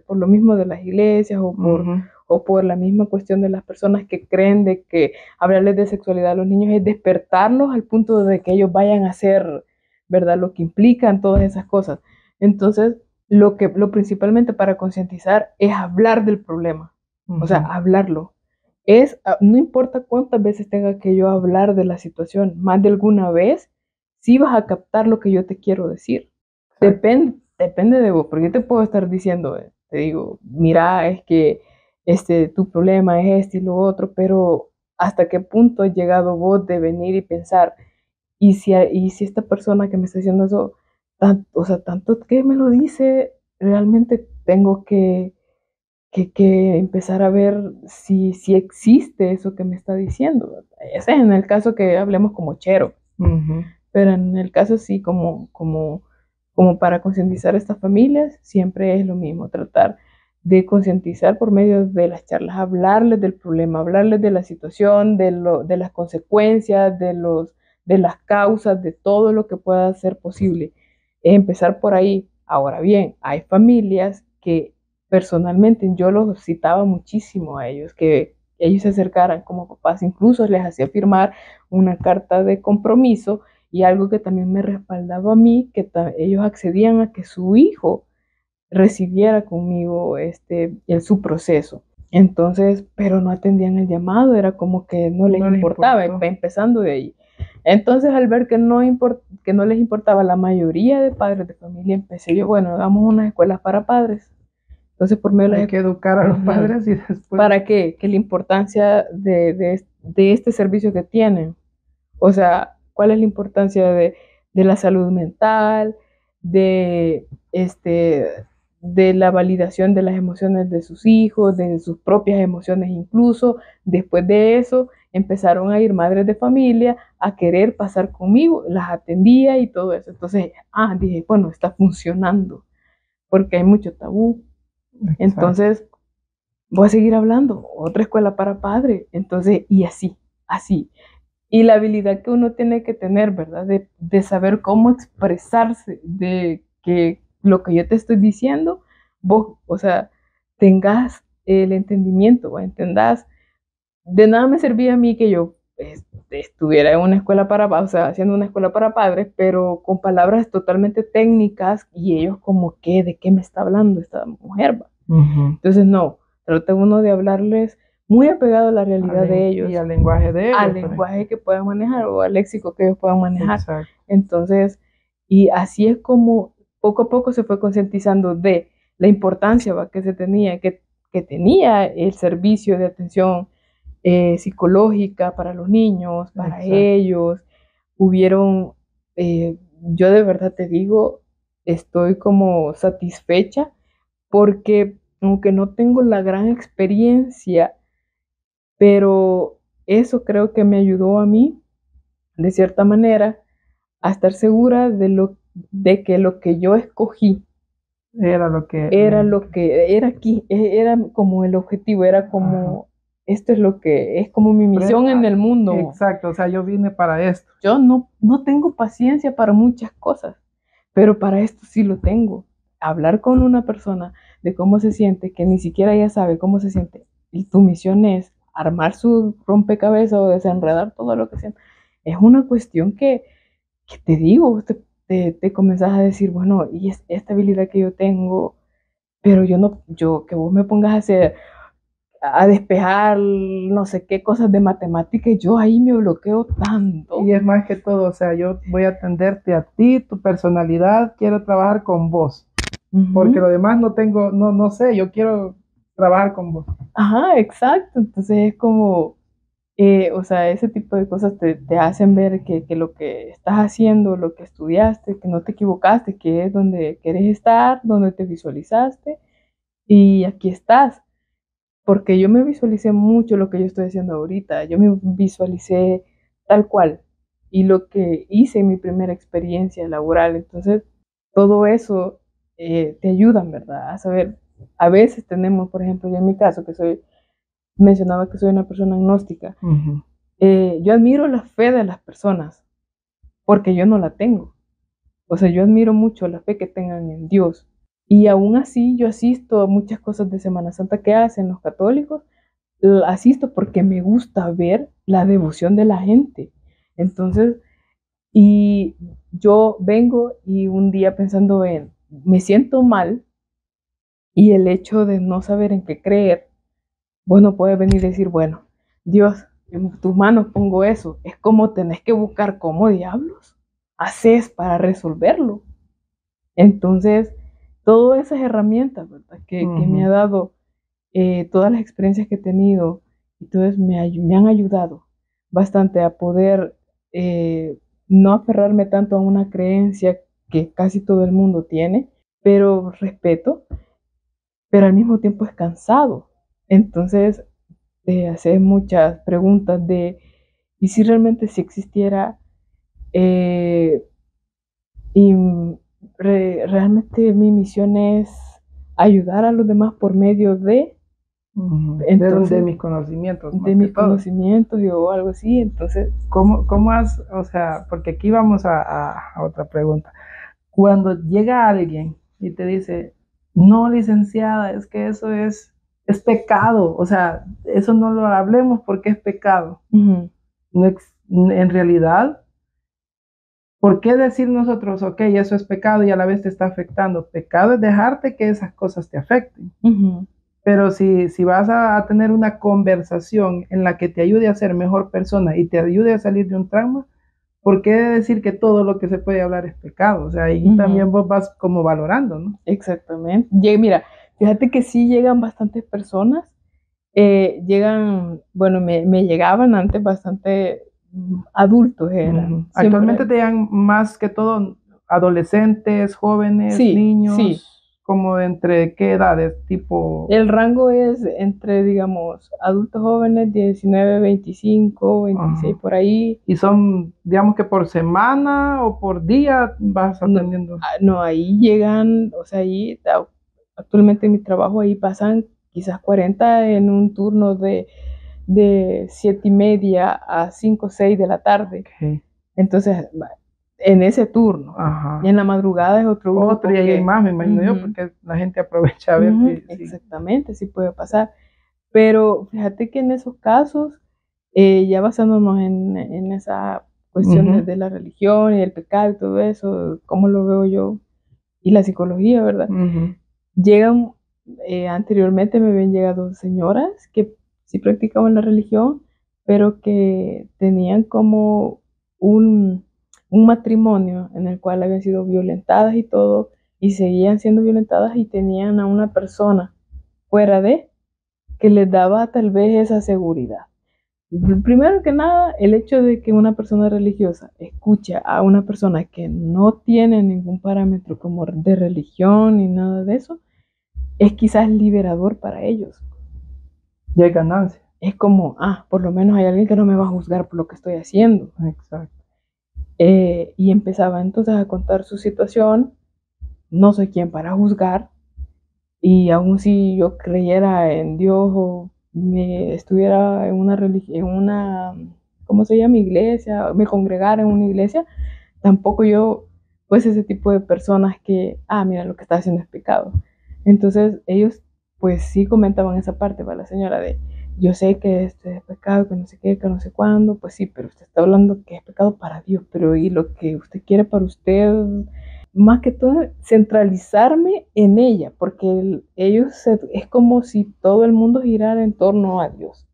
por lo mismo de las iglesias o por la misma cuestión de las personas que creen de que hablarles de sexualidad a los niños es despertarlos al punto de que ellos vayan a hacer, ¿verdad? Lo que implican todas esas cosas. Entonces, lo principalmente para concientizar es hablar del problema, o sea, hablarlo. No importa cuántas veces tenga que yo hablar de la situación, más de alguna vez, sí vas a captar lo que yo te quiero decir. Depende de vos, porque yo te puedo estar diciendo, te digo, mira, es que tu problema es este y lo otro, pero hasta qué punto has llegado vos de venir y pensar, y si esta persona que me está diciendo eso, o sea, tanto que me lo dice, realmente tengo que empezar a ver si existe eso que me está diciendo. Ese es en el caso que hablemos como chero, pero en el caso sí, como para concientizar a estas familias, siempre es lo mismo, tratar de concientizar por medio de las charlas, hablarles del problema, hablarles de la situación, de las consecuencias, de las causas, de todo lo que pueda ser posible. Empezar por ahí. Ahora bien, hay familias que personalmente yo los citaba muchísimo a ellos, que ellos se acercaran como papás, incluso les hacía firmar una carta de compromiso y algo que también me respaldaba a mí, que ellos accedían a que su hijo recibiera conmigo su proceso. Entonces, pero no atendían el llamado, era como que no les importaba, empezando de ahí. Entonces, al ver que no les importaba la mayoría de padres de familia, empecé yo, bueno, hagamos unas escuelas para padres. Entonces, por medio de hay que educar a los padres y después... ¿Para qué? Que la importancia de este servicio que tienen. O sea, ¿cuál es la importancia de la salud mental, de, este, de la validación de las emociones de sus hijos, de sus propias emociones incluso? Después de eso, empezaron a ir madres de familia a querer pasar conmigo, las atendía y todo eso. Entonces, dije, bueno, está funcionando, porque hay mucho tabú. Exacto. Entonces, voy a seguir hablando, otra escuela para padres. Entonces, y así. Y la habilidad que uno tiene que tener, ¿verdad? De saber cómo expresarse, de que lo que yo te estoy diciendo, vos, o sea, tengas el entendimiento, entendás. De nada me servía a mí que yo estuviera en una escuela o sea, haciendo una escuela para padres, pero con palabras totalmente técnicas y ellos como que, ¿de qué me está hablando esta mujer? Entonces, no, trata uno de hablarles muy apegado a la realidad de ellos. Y al lenguaje de ellos. Al lenguaje que puedan manejar o al léxico que ellos puedan manejar. Exacto. Entonces, y así es como poco a poco se fue concientizando de la importancia que se tenía, que tenía el servicio de atención psicológica para los niños, para Exacto. Ellos. Hubieron, yo de verdad te digo, estoy como satisfecha porque aunque no tengo la gran experiencia, pero eso creo que me ayudó a mí, de cierta manera, a estar segura de que lo que yo escogí era lo que era aquí, era como el objetivo, era como Ajá. Esto es lo que es como mi misión en el mundo. Exacto, o sea, yo vine para esto. Yo no tengo paciencia para muchas cosas, pero para esto sí lo tengo. Hablar con una persona de cómo se siente, que ni siquiera ella sabe cómo se siente, y tu misión es armar su rompecabezas o desenredar todo lo que siente, es una cuestión que te digo, te comenzás a decir, bueno, y esta habilidad que yo tengo, pero yo que vos me pongas a despejar no sé qué cosas de matemática y yo ahí me bloqueo tanto. Y es más que todo, o sea, yo voy a atenderte a ti, tu personalidad, quiero trabajar con vos, porque lo demás no sé, yo quiero trabajar con vos. Ajá, exacto, entonces es como, o sea, ese tipo de cosas te hacen ver que lo que estás haciendo, lo que estudiaste, que no te equivocaste, que es donde querés estar, donde te visualizaste y aquí estás. Porque yo me visualicé mucho lo que yo estoy haciendo ahorita, yo me visualicé tal cual y lo que hice en mi primera experiencia laboral. Entonces, todo eso te ayuda, ¿verdad? A saber a veces tenemos, por ejemplo, yo en mi caso, mencionaba que soy una persona agnóstica, yo admiro la fe de las personas, porque yo no la tengo. O sea, yo admiro mucho la fe que tengan en Dios. Y aún así yo asisto a muchas cosas de Semana Santa que hacen los católicos. Asisto porque me gusta ver la devoción de la gente. Entonces, y yo vengo y un día pensando en, me siento mal y el hecho de no saber en qué creer, vos no puedes venir y decir, bueno, Dios, en tus manos pongo eso. Es como tenés que buscar cómo diablos haces para resolverlo. Entonces, todas esas herramientas, ¿verdad? Que me ha dado todas las experiencias que he tenido, entonces me han ayudado bastante a poder no aferrarme tanto a una creencia que casi todo el mundo tiene, pero respeto, pero al mismo tiempo es cansado. Entonces, hacer muchas preguntas de, ¿y si realmente si existiera eh, y realmente mi misión es ayudar a los demás por medio de, entonces, de mis conocimientos, de mis conocimientos o algo así? Entonces, ¿cómo has, o sea, porque aquí vamos a otra pregunta. Cuando llega alguien y te dice, no, licenciada, es que eso es pecado, o sea, eso no lo hablemos porque es pecado. No, en realidad, ¿por qué decir nosotros, ok, eso es pecado y a la vez te está afectando? Pecado es dejarte que esas cosas te afecten. Pero si vas a tener una conversación en la que te ayude a ser mejor persona y te ayude a salir de un trauma, ¿por qué decir que todo lo que se puede hablar es pecado? O sea, ahí también vos vas como valorando, ¿no? Exactamente. Mira, fíjate que sí llegan bastantes personas, bueno, me llegaban antes bastante adultos eran. Actualmente te llegan más que todo adolescentes, jóvenes, Sí, niños, sí. como entre qué edades, tipo. El rango es entre, digamos, adultos jóvenes, 19, 25, 26, por ahí. ¿Y son, digamos que por semana o por día vas atendiendo? No, ahí llegan, o sea, ahí actualmente en mi trabajo ahí pasan quizás 40 en un turno de 7:30 a 5 o 6 de la tarde. Okay. Entonces, en ese turno. Ajá. Y en la madrugada es otro grupo. Otro, y ahí hay más, me imagino yo, porque la gente aprovecha a ver si. Exactamente, sí puede pasar. Pero fíjate que en esos casos, ya basándonos en esa cuestión de la religión y el pecado y todo eso, cómo lo veo yo, y la psicología, ¿verdad? Llegan, anteriormente me habían llegado señoras que sí practicaban la religión, pero que tenían como un matrimonio en el cual habían sido violentadas y todo, y seguían siendo violentadas y tenían a una persona fuera de que les daba tal vez esa seguridad. Primero que nada, el hecho de que una persona religiosa escuche a una persona que no tiene ningún parámetro como de religión ni nada de eso, es quizás liberador para ellos. Y hay ganancia. Es como, por lo menos hay alguien que no me va a juzgar por lo que estoy haciendo. Exacto. Y empezaba entonces a contar su situación. No soy quien para juzgar. Y aun si yo creyera en Dios o me estuviera en una religión, en una, ¿cómo se llama? Iglesia, me congregara en una iglesia, tampoco yo, pues ese tipo de personas que, mira, lo que está haciendo es pecado. Entonces ellos, pues sí comentaban esa parte para la señora de, yo sé que esto es pecado, que no sé qué, que no sé cuándo, pues sí, pero usted está hablando que es pecado para Dios, pero y lo que usted quiere para usted, más que todo, centralizarme en ella, porque es como si todo el mundo girara en torno a Dios.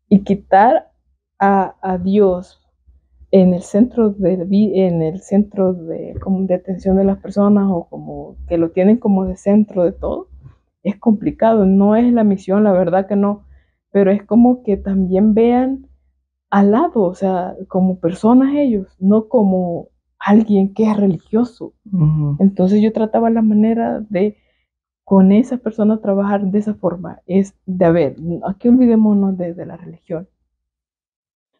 Y quitar a Dios en el centro como de atención de las personas, o como que lo tienen como de centro de todo, es complicado. No es la misión, la verdad que no, pero es como que también vean al lado, o sea, como personas ellos, no como alguien que es religioso. Entonces yo trataba la manera de con esas personas trabajar de esa forma, es de, a ver, aquí olvidémonos de la religión.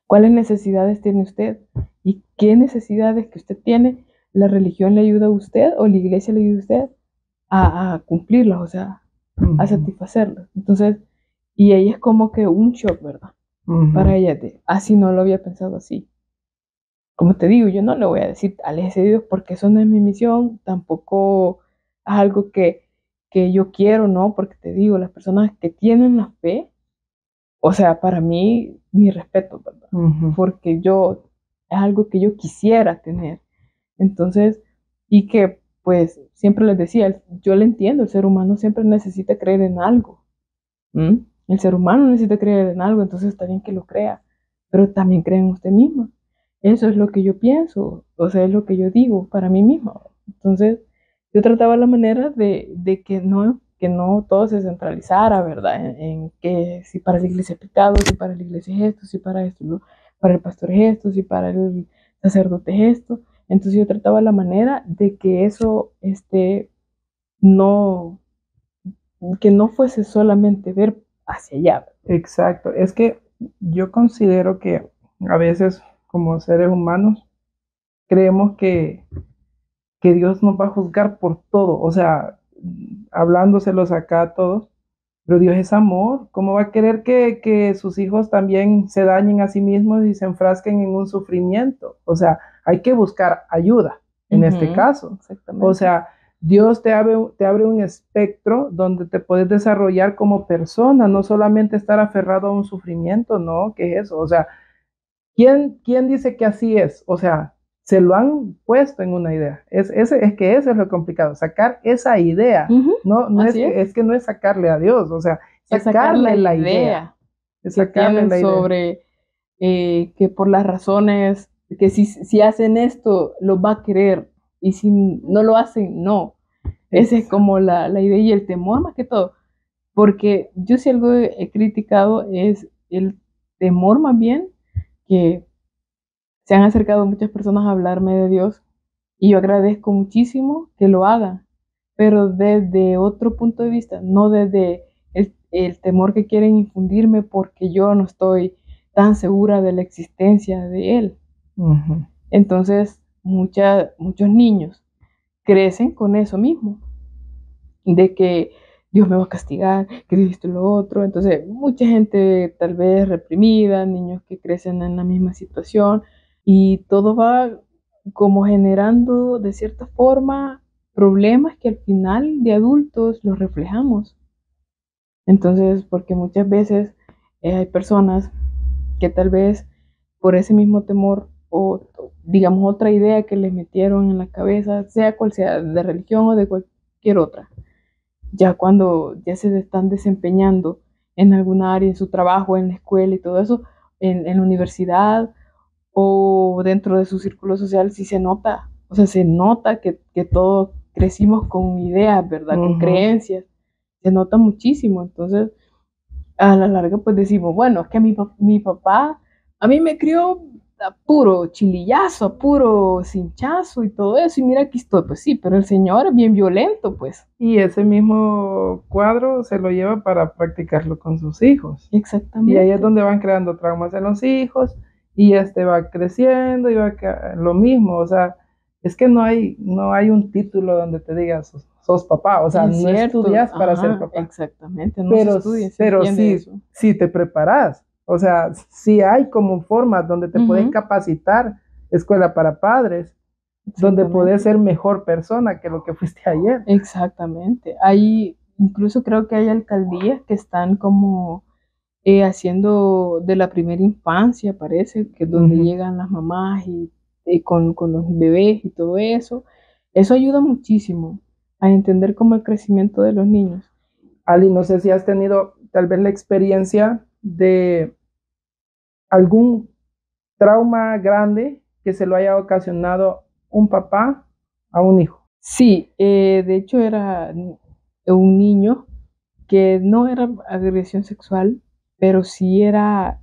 ¿Cuáles necesidades tiene usted? ¿Y qué necesidades que usted tiene, la religión le ayuda a usted o la iglesia le ayuda a usted a cumplirlas, o sea, a Ujú, satisfacerlas. Entonces, y ella es como que un shock, ¿verdad? Para ujú. ella, así no lo había pensado así. Como te digo, yo no le voy a decir aléjese de Dios porque eso no es mi misión, tampoco es algo que yo quiero, ¿no? Porque te digo, las personas que tienen la fe, o sea, para mí, mi respeto, ¿verdad? Ujú. Porque yo, es algo que yo quisiera tener. Entonces, y que pues siempre les decía, yo le entiendo, el ser humano siempre necesita creer en algo. ¿M? El ser humano necesita creer en algo, entonces está bien que lo crea, pero también cree en usted misma. Eso es lo que yo pienso, o sea, es lo que yo digo para mí misma. Entonces, yo trataba la manera de que no todo se centralizara, ¿verdad? En que si para la iglesia es pecado, si para la iglesia es esto, si para esto, no, para el pastor es esto, si para el sacerdote es esto. Entonces yo trataba la manera de que eso no, que no fuese solamente ver hacia allá. Exacto. Es que yo considero que a veces como seres humanos creemos que Dios nos va a juzgar por todo, o sea, hablándoselos acá a todos, pero Dios es amor, ¿cómo va a querer que sus hijos también se dañen a sí mismos y se enfrasquen en un sufrimiento? O sea, hay que buscar ayuda en este caso. O Exactamente. sea, Dios te abre un espectro donde te puedes desarrollar como persona, no solamente estar aferrado a un sufrimiento, ¿no? ¿Qué es eso? O sea, ¿quién dice que así es? O sea, se lo han puesto en una idea. Es que eso es lo complicado, sacar esa idea. Ujú, No así es que no es sacarle a Dios, o sea, es sacar sacarle la la idea, idea es que sacarle tienen la idea. sobre que por las razones, que si hacen esto, lo va a querer, y si no lo hacen, no. Esa es Exacto. como la idea y el temor más que todo, porque yo si algo he criticado es el temor más bien, que se han acercado muchas personas a hablarme de Dios y yo agradezco muchísimo que lo hagan, pero desde otro punto de vista, no desde el temor que quieren infundirme porque yo no estoy tan segura de la existencia de Él. Ujú. Entonces, muchos niños crecen con eso mismo, de que Dios me va a castigar, que Dios esto y lo otro. Entonces, mucha gente tal vez reprimida, niños que crecen en la misma situación y todo va como generando de cierta forma problemas que al final de adultos los reflejamos. Entonces, porque muchas veces hay personas que tal vez por ese mismo temor o digamos otra idea que les metieron en la cabeza, sea cual sea, de religión o de cualquier otra, ya cuando ya se están desempeñando en alguna área, en su trabajo, en la escuela y todo eso, en la universidad o dentro de su círculo social, sí se nota, o sea, se nota que todos crecimos con ideas, ¿verdad? Con Ujú. creencias, se nota muchísimo, entonces a la larga pues decimos, bueno, es que mi papá a mí me crió a puro chilillazo, a puro cinchazo y todo eso, y mira aquí estoy, pues sí, pero el señor es bien violento, pues. Y ese mismo cuadro se lo lleva para practicarlo con sus hijos. Y ahí es Exactamente, donde van creando traumas en los hijos y este va creciendo y va lo mismo, o sea, es que no hay un título donde te digas sos papá, o sea, es no cierto, estudias para ser ajá, papá, exactamente, no se estudia, se pero entiende sí, eso. sí te preparas, o sea, sí hay como formas donde te puedes Ujú, capacitar, escuela para padres, donde puedes exactamente, ser mejor persona que lo que fuiste ayer. exactamente. Hay, incluso creo que hay alcaldías que están como haciendo de la primera infancia, parece, que es donde Ujú. llegan las mamás y con los bebés y todo eso. Eso ayuda muchísimo a entender cómo el crecimiento de los niños. Ali, no sé si has tenido tal vez la experiencia de algún trauma grande que se lo haya ocasionado un papá a un hijo. Sí, de hecho era un niño que no era agresión sexual, pero sí era,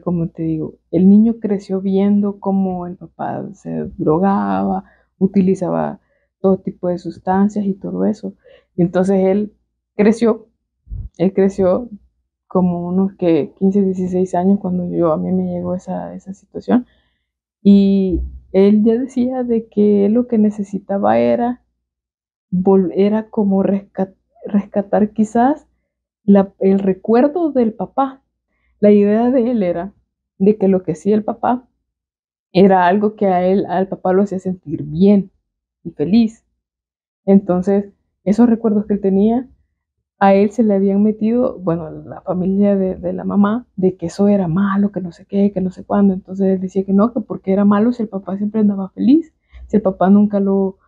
como te digo, el niño creció viendo cómo el papá se drogaba, utilizaba todo tipo de sustancias y todo eso. Y entonces creció, él creció como unos que 15, 16 años cuando a mí me llegó esa situación. Y él ya decía de que él lo que necesitaba era era como rescatar quizás el recuerdo del papá. La idea de él era de que lo que hacía el papá era algo que al papá lo hacía sentir bien y feliz. Entonces, esos recuerdos que él tenía, a él se le habían metido, bueno, la familia de la mamá, de que eso era malo, que no sé qué, que no sé cuándo. Entonces él decía que no, que porque era malo si el papá siempre andaba feliz, si el papá nunca lo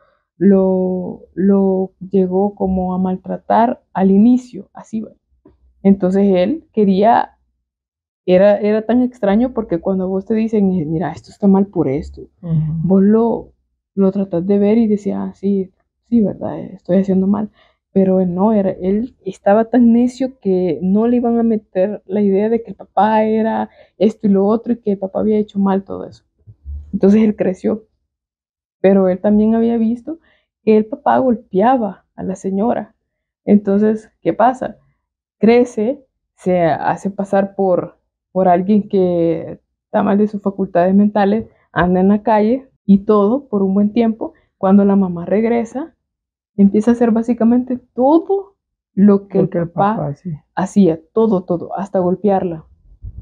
llegó como a maltratar al inicio, así va. Entonces él quería, era tan extraño porque cuando vos te dicen, mira, esto está mal por esto, vos lo tratás de ver y decías, ah, sí, sí, verdad, estoy haciendo mal. Pero él no, él estaba tan necio que no le iban a meter la idea de que el papá era esto y lo otro y que el papá había hecho mal todo eso. Entonces él creció, pero él también había visto que el papá golpeaba a la señora. Entonces, ¿qué pasa? Crece, se hace pasar por alguien que está mal de sus facultades mentales, anda en la calle y todo por un buen tiempo. Cuando la mamá regresa, empieza a hacer básicamente todo lo que el papá hacía, todo, hasta golpearla,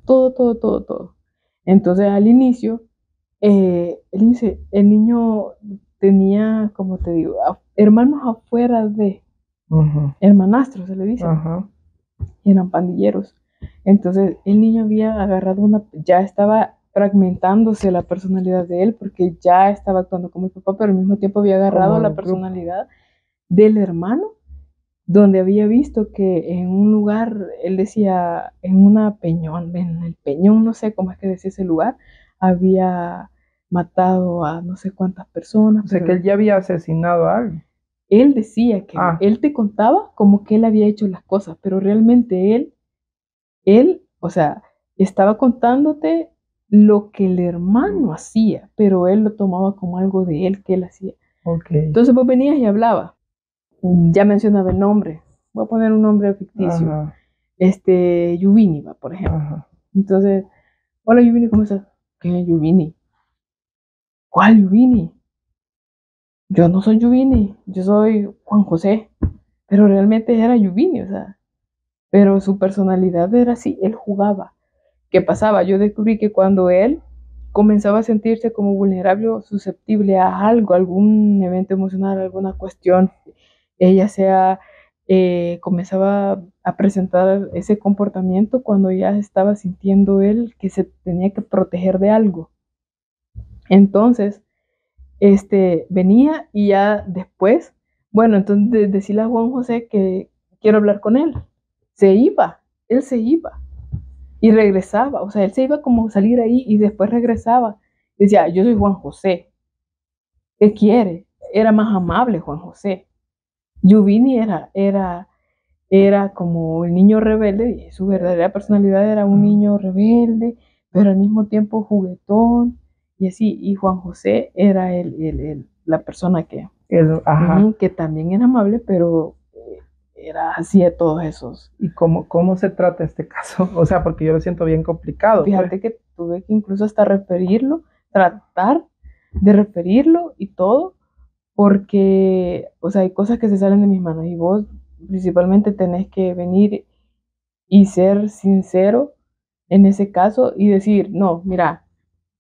todo. Entonces al inicio, el niño tenía, como te digo, hermanos afuera de hermanastros, se le dice. Eran pandilleros. Entonces el niño había agarrado ya estaba fragmentándose la personalidad de él porque ya estaba actuando como el papá, pero al mismo tiempo había agarrado la personalidad del hermano, donde había visto que en un lugar, él decía, en el Peñón, no sé cómo es que decía ese lugar, había matado a no sé cuántas personas. O sea, que él ya había asesinado a alguien. Él decía que él te contaba como que él había hecho las cosas, pero realmente él, o sea, estaba contándote lo que el hermano hacía, pero él lo tomaba como algo de él que él hacía. Entonces vos venías y hablaba. Ya mencionaba el nombre. Voy a poner un nombre ficticio. Yuvini, por ejemplo. Entonces, hola Yuvini, ¿cómo estás? ¿Quién es Yuvini? ¿Cuál Yuvini? Yo no soy Yuvini, yo soy Juan José. Pero realmente era Yuvini, o sea. Pero su personalidad era así, él jugaba. ¿Qué pasaba? Yo descubrí que cuando él comenzaba a sentirse como vulnerable o susceptible a algo, algún evento emocional, alguna cuestión, ella comenzaba a presentar ese comportamiento cuando ya estaba sintiendo él que se tenía que proteger de algo. Entonces, venía y ya después, bueno, entonces decirle a Juan José que quiero hablar con él. Él se iba y regresaba, o sea, él se iba como a salir ahí y después regresaba. Decía, yo soy Juan José, ¿qué quiere? Era más amable Juan José. Yuvini era como el niño rebelde y su verdadera personalidad era un niño rebelde, pero al mismo tiempo juguetón y así. Y Juan José era la persona que también era amable, pero era así de todos esos. ¿Y cómo se trata este caso? O sea, porque yo lo siento bien complicado. Fíjate que tuve que incluso hasta tratar de referirlo y todo, porque, o sea, hay cosas que se salen de mis manos y vos principalmente tenés que venir y ser sincero en ese caso y decir, no, mira,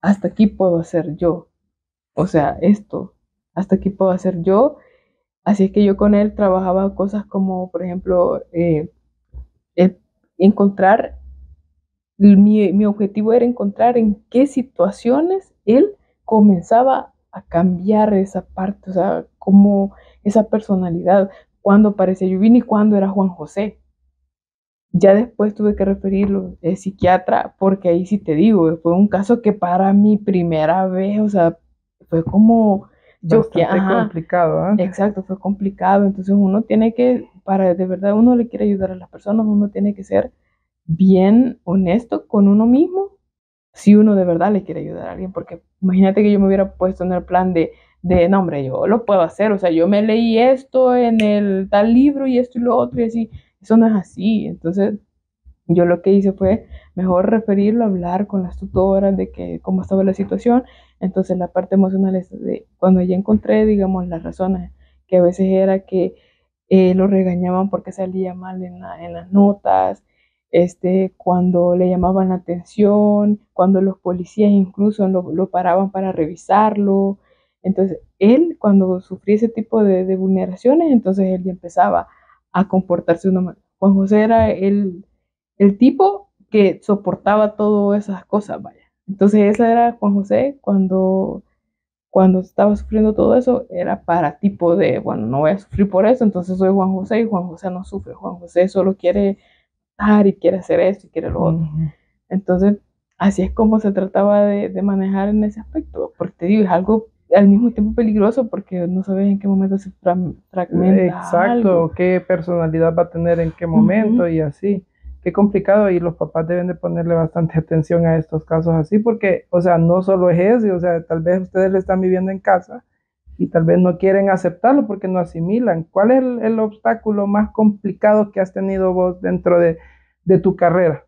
hasta aquí puedo hacer yo. O sea, hasta aquí puedo hacer yo. Así es que yo con él trabajaba cosas como, por ejemplo, encontrar, mi objetivo era encontrar en qué situaciones él comenzaba a cambiar esa parte, o sea, como esa personalidad, cuando aparecía Yuvini y cuando era Juan José. Ya después tuve que referirlo psiquiatra, porque ahí sí te digo, fue un caso que para mi primera vez, o sea, fue como complicado, ¿eh? Exacto, fue complicado. Entonces uno tiene que, para de verdad uno le quiere ayudar a las personas, uno tiene que ser bien honesto con uno mismo si uno de verdad le quiere ayudar a alguien, porque imagínate que yo me hubiera puesto en el plan de no, hombre, yo lo puedo hacer, o sea, yo me leí esto en el tal libro y esto y lo otro y así, eso no es así. Entonces yo lo que hice fue mejor referirlo, hablar con las tutoras de que cómo estaba la situación. Entonces la parte emocional es de cuando ya encontré, digamos, las razones que a veces era que lo regañaban porque salía mal en las notas, cuando le llamaban la atención, cuando los policías incluso lo paraban para revisarlo. Entonces, él cuando sufría ese tipo de vulneraciones, entonces él ya empezaba a comportarse de una manera. Juan José era el tipo que soportaba todas esas cosas, vaya. Entonces, esa era Juan José cuando estaba sufriendo todo eso, era para tipo de, bueno, no voy a sufrir por eso, entonces soy Juan José y Juan José no sufre. Juan José solo quiere estar y quiere hacer esto y quiere lo otro. Entonces, así es como se trataba de manejar en ese aspecto, porque te digo, es algo al mismo tiempo peligroso porque no sabes en qué momento se fragmenta Exacto, algo. qué personalidad va a tener en qué momento y así. Qué complicado y los papás deben de ponerle bastante atención a estos casos así porque, o sea, no solo es ese, o sea, tal vez ustedes le están viviendo en casa y tal vez no quieren aceptarlo porque no asimilan. ¿Cuál es el obstáculo más complicado que has tenido vos dentro de tu carrera?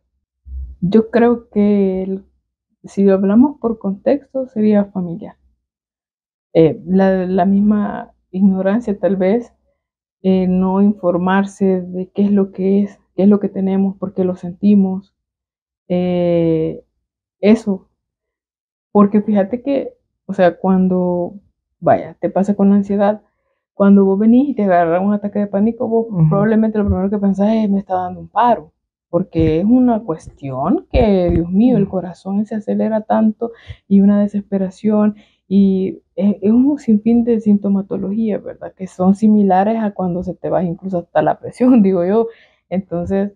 Yo creo que si lo hablamos por contexto sería familiar. La misma ignorancia tal vez, no informarse de qué es lo que es, qué es lo que tenemos, por qué lo sentimos, eh, eso, porque fíjate que, o sea, cuando, vaya, te pasa con la ansiedad, cuando vos venís y te agarra un ataque de pánico, vos probablemente lo primero que pensás es, me está dando un paro, porque es una cuestión que, Dios mío, el corazón se acelera tanto y una desesperación y es un sinfín de sintomatología, ¿verdad? Que son similares a cuando se te va incluso hasta la presión, digo yo. Entonces,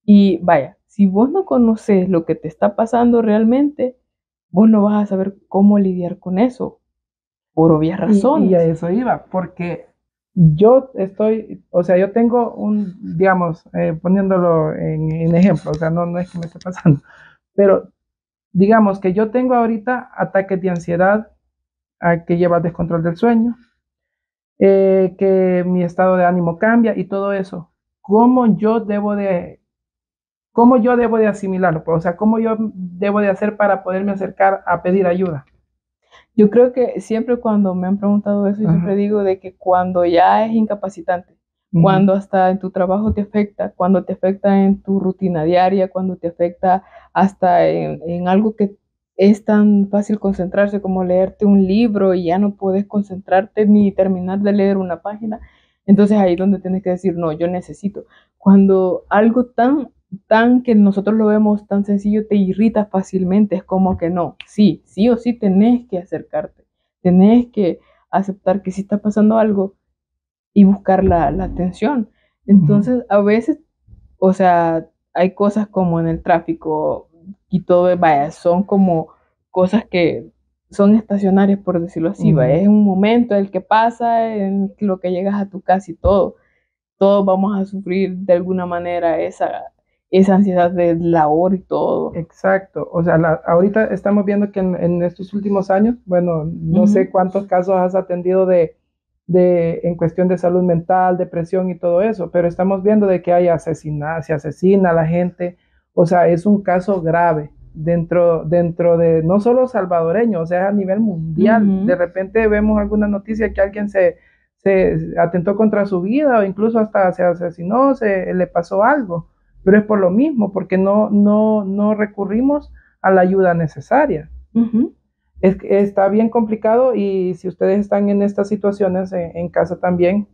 y vaya, si vos no conoces lo que te está pasando realmente, vos no vas a saber cómo lidiar con eso, por obvias Y a razones. eso iba, porque yo estoy, o sea, yo tengo un, digamos, poniéndolo en ejemplo, o sea, no es que me esté pasando, pero digamos que yo tengo ahorita ataques de ansiedad que lleva descontrol del sueño, que mi estado de ánimo cambia y todo eso. ¿Cómo yo debo de, cómo yo debo de asimilarlo? Pues, o sea, ¿cómo yo debo de hacer para poderme acercar a pedir ayuda? Yo creo que siempre cuando me han preguntado eso, yo siempre Ajá. digo de que cuando ya es incapacitante, Ujú. cuando hasta en tu trabajo te afecta, cuando te afecta en tu rutina diaria, cuando te afecta hasta en algo que es tan fácil concentrarse como leerte un libro y ya no puedes concentrarte ni terminar de leer una página, entonces ahí es donde tienes que decir, no, yo necesito. Cuando algo tan que nosotros lo vemos tan sencillo te irrita fácilmente, es como que no, sí, sí o sí tenés que acercarte, tenés que aceptar que sí está pasando algo y buscar la atención. Entonces, a veces, o sea, hay cosas como en el tráfico y todo, vaya, son como cosas que son estacionarias, por decirlo así, vaya, es un momento el que pasa, en lo que llegas a tu casa y todo. Todos vamos a sufrir de alguna manera esa ansiedad de la hora y todo. Exacto, o sea, ahorita estamos viendo que en estos últimos años, bueno, no sé Ujú. cuántos casos has atendido en cuestión de salud mental, depresión y todo eso, pero estamos viendo de que hay se asesina a la gente, o sea, es un caso grave dentro de no solo salvadoreño, o sea, a nivel mundial. De Ujú. repente vemos alguna noticia que alguien se atentó contra su vida o incluso hasta se asesinó, le pasó algo, pero es por lo mismo, porque no recurrimos a la ayuda necesaria. Ujú. Está bien complicado y si ustedes están en estas situaciones en casa también,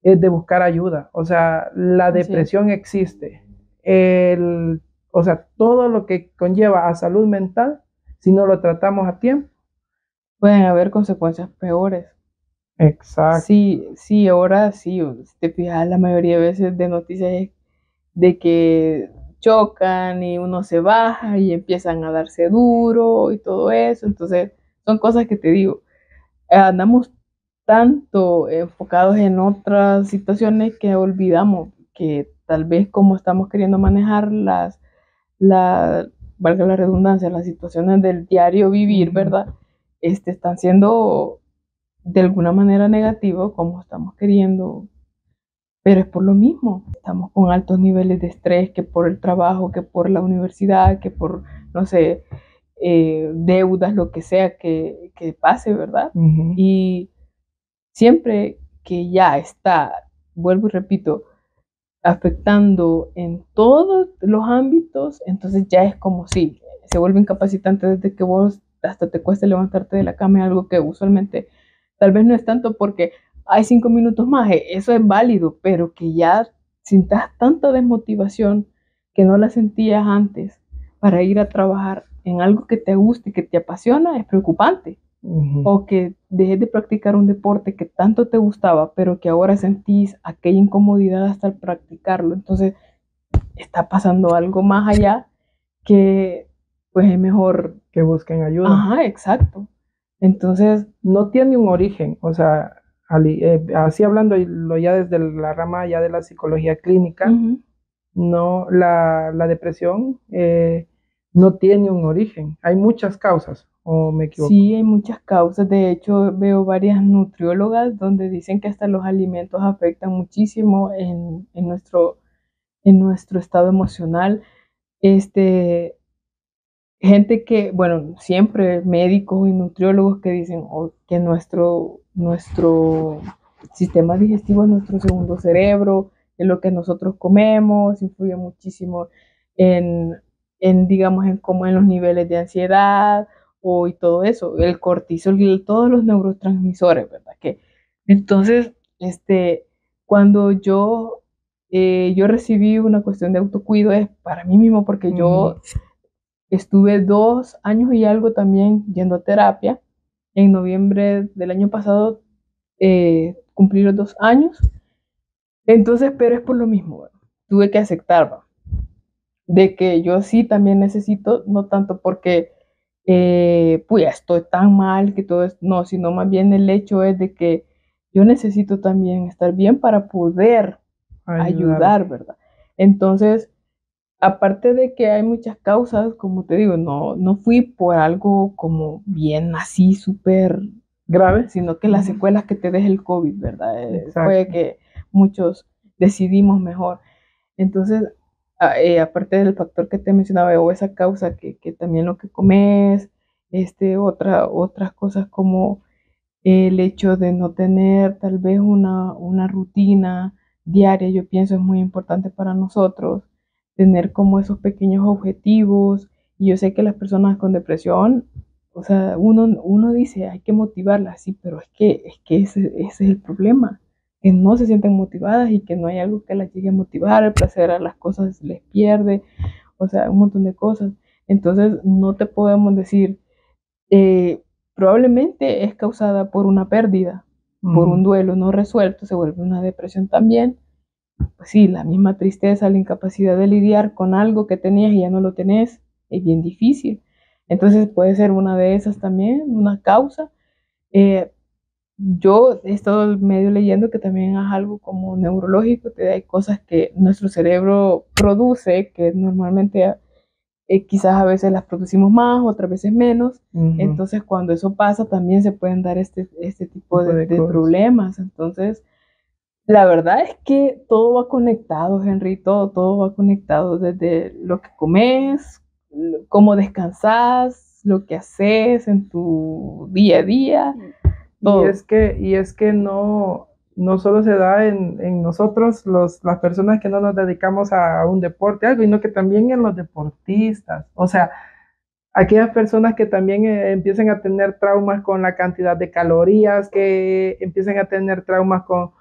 es de buscar ayuda. O sea, la Así es. depresión existe. El, o sea, todo lo que conlleva a salud mental, si no lo tratamos a tiempo. Pueden haber consecuencias peores. Exacto. Sí, sí, ahora sí, si te fijas, la mayoría de veces de noticias es de que chocan y uno se baja y empiezan a darse duro y todo eso. Entonces, son cosas que te digo, andamos tanto enfocados en otras situaciones que olvidamos que tal vez como estamos queriendo manejar la, valga la redundancia, las situaciones del diario vivir, ¿verdad? Están siendo de alguna manera negativos como estamos queriendo, pero es por lo mismo. Estamos con altos niveles de estrés que por el trabajo, que por la universidad, que por, no sé, deudas, lo que sea que pase, ¿verdad? Uh -huh. Y siempre que ya está, vuelvo y repito, afectando en todos los ámbitos, entonces ya es como si se vuelve incapacitante desde que vos hasta te cueste levantarte de la cama, algo que usualmente tal vez no es tanto porque hay 5 minutos más, eso es válido, pero que ya sientas tanta desmotivación que no la sentías antes para ir a trabajar en algo que te guste y que te apasiona, es preocupante. O que dejes de practicar un deporte que tanto te gustaba, pero que ahora sentís aquella incomodidad hasta el practicarlo. Entonces, está pasando algo más allá que, pues, es mejor que busquen ayuda. Ajá, exacto. Entonces, No tiene un origen, o sea, así hablando ya desde la rama ya de la psicología clínica, no, la depresión no tiene un origen. Hay muchas causas, ¿o me equivoco? Sí, hay muchas causas. De hecho, veo varias nutriólogas donde dicen que hasta los alimentos afectan muchísimo en nuestro estado emocional. Gente que, bueno, siempre médicos y nutriólogos que dicen que nuestro sistema digestivo es nuestro segundo cerebro, que lo que nosotros comemos influye muchísimo en, digamos, en como en los niveles de ansiedad y todo eso, el cortisol y todos los neurotransmisores, ¿verdad? Entonces, cuando yo recibí una cuestión de autocuido es para mí mismo porque yo estuve 2 años y algo también yendo a terapia. En noviembre del año pasado cumplí los 2 años. Entonces, pero es por lo mismo, bueno, tuve que aceptar, ¿va? De que yo sí también necesito, no tanto porque pues ya estoy tan mal que todo es, no, sino más bien el hecho es de que yo necesito también estar bien para poder ayudar, ¿verdad? Entonces, aparte de que hay muchas causas, como te digo, no fui por algo como bien así súper grave, sino que las secuelas que te deja el COVID, ¿verdad? Fue que muchos decidimos mejor. Entonces, aparte del factor que te mencionaba, o esa causa que también lo que comes, otras cosas como el hecho de no tener tal vez una rutina diaria, yo pienso es muy importante para nosotros, tener como esos pequeños objetivos. Y yo sé que las personas con depresión, o sea, uno dice, hay que motivarlas, sí, pero es que ese es el problema, que no se sienten motivadas y que no hay algo que las llegue a motivar, el placer a las cosas les pierde, o sea, un montón de cosas. Entonces, no te podemos decir, eh, probablemente es causada por una pérdida, por un duelo no resuelto, se vuelve una depresión también. Pues sí, la misma tristeza, la incapacidad de lidiar con algo que tenías y ya no lo tenés, es bien difícil. Entonces puede ser una de esas también, una causa. Yo he estado medio leyendo que también es algo como neurológico, que hay cosas que nuestro cerebro produce que normalmente quizás a veces las producimos más, otras veces menos. Entonces, cuando eso pasa, también se pueden dar este tipo de problemas. Entonces, la verdad es que todo va conectado, Henry, todo va conectado, desde lo que comes, cómo descansas, lo que haces en tu día a día. Todo. Y es que no solo se da en nosotros, las personas que no nos dedicamos a un deporte, algo, sino que también en los deportistas. O sea, aquellas personas que también empiezan a tener traumas con la cantidad de calorías, que empiezan a tener traumas con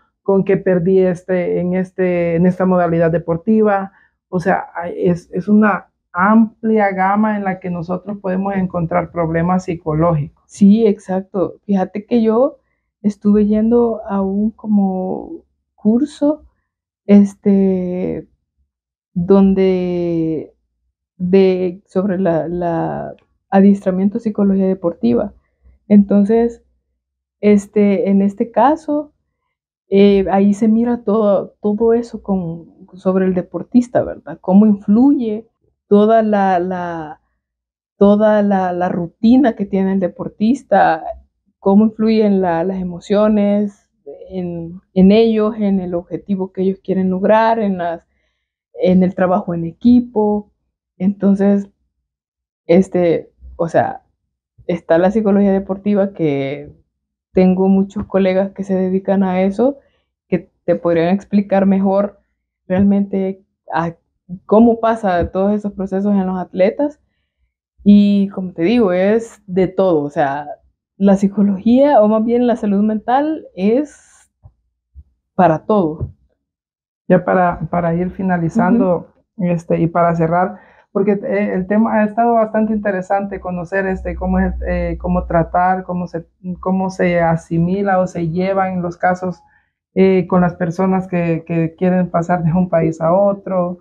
que perdí en esta modalidad deportiva. O sea, es una amplia gama en la que nosotros podemos encontrar problemas psicológicos. Sí, exacto. Fíjate que yo estuve yendo a un como curso, donde sobre la adiestramiento psicología deportiva. Entonces, en este caso, ahí se mira todo eso sobre el deportista, ¿verdad? Cómo influye toda la rutina que tiene el deportista, cómo influyen las emociones en ellos, en el objetivo que ellos quieren lograr, en el trabajo en equipo. Entonces, o sea, está la psicología deportiva que tengo muchos colegas que se dedican a eso, que te podrían explicar mejor realmente a cómo pasa todos esos procesos en los atletas. Y como te digo, es de todo. O sea, la psicología o más bien la salud mental es para todo. Ya para ir finalizando, y para cerrar, porque el tema ha estado bastante interesante conocer cómo es, cómo tratar, cómo se asimila o se llevan los casos con las personas que quieren pasar de un país a otro,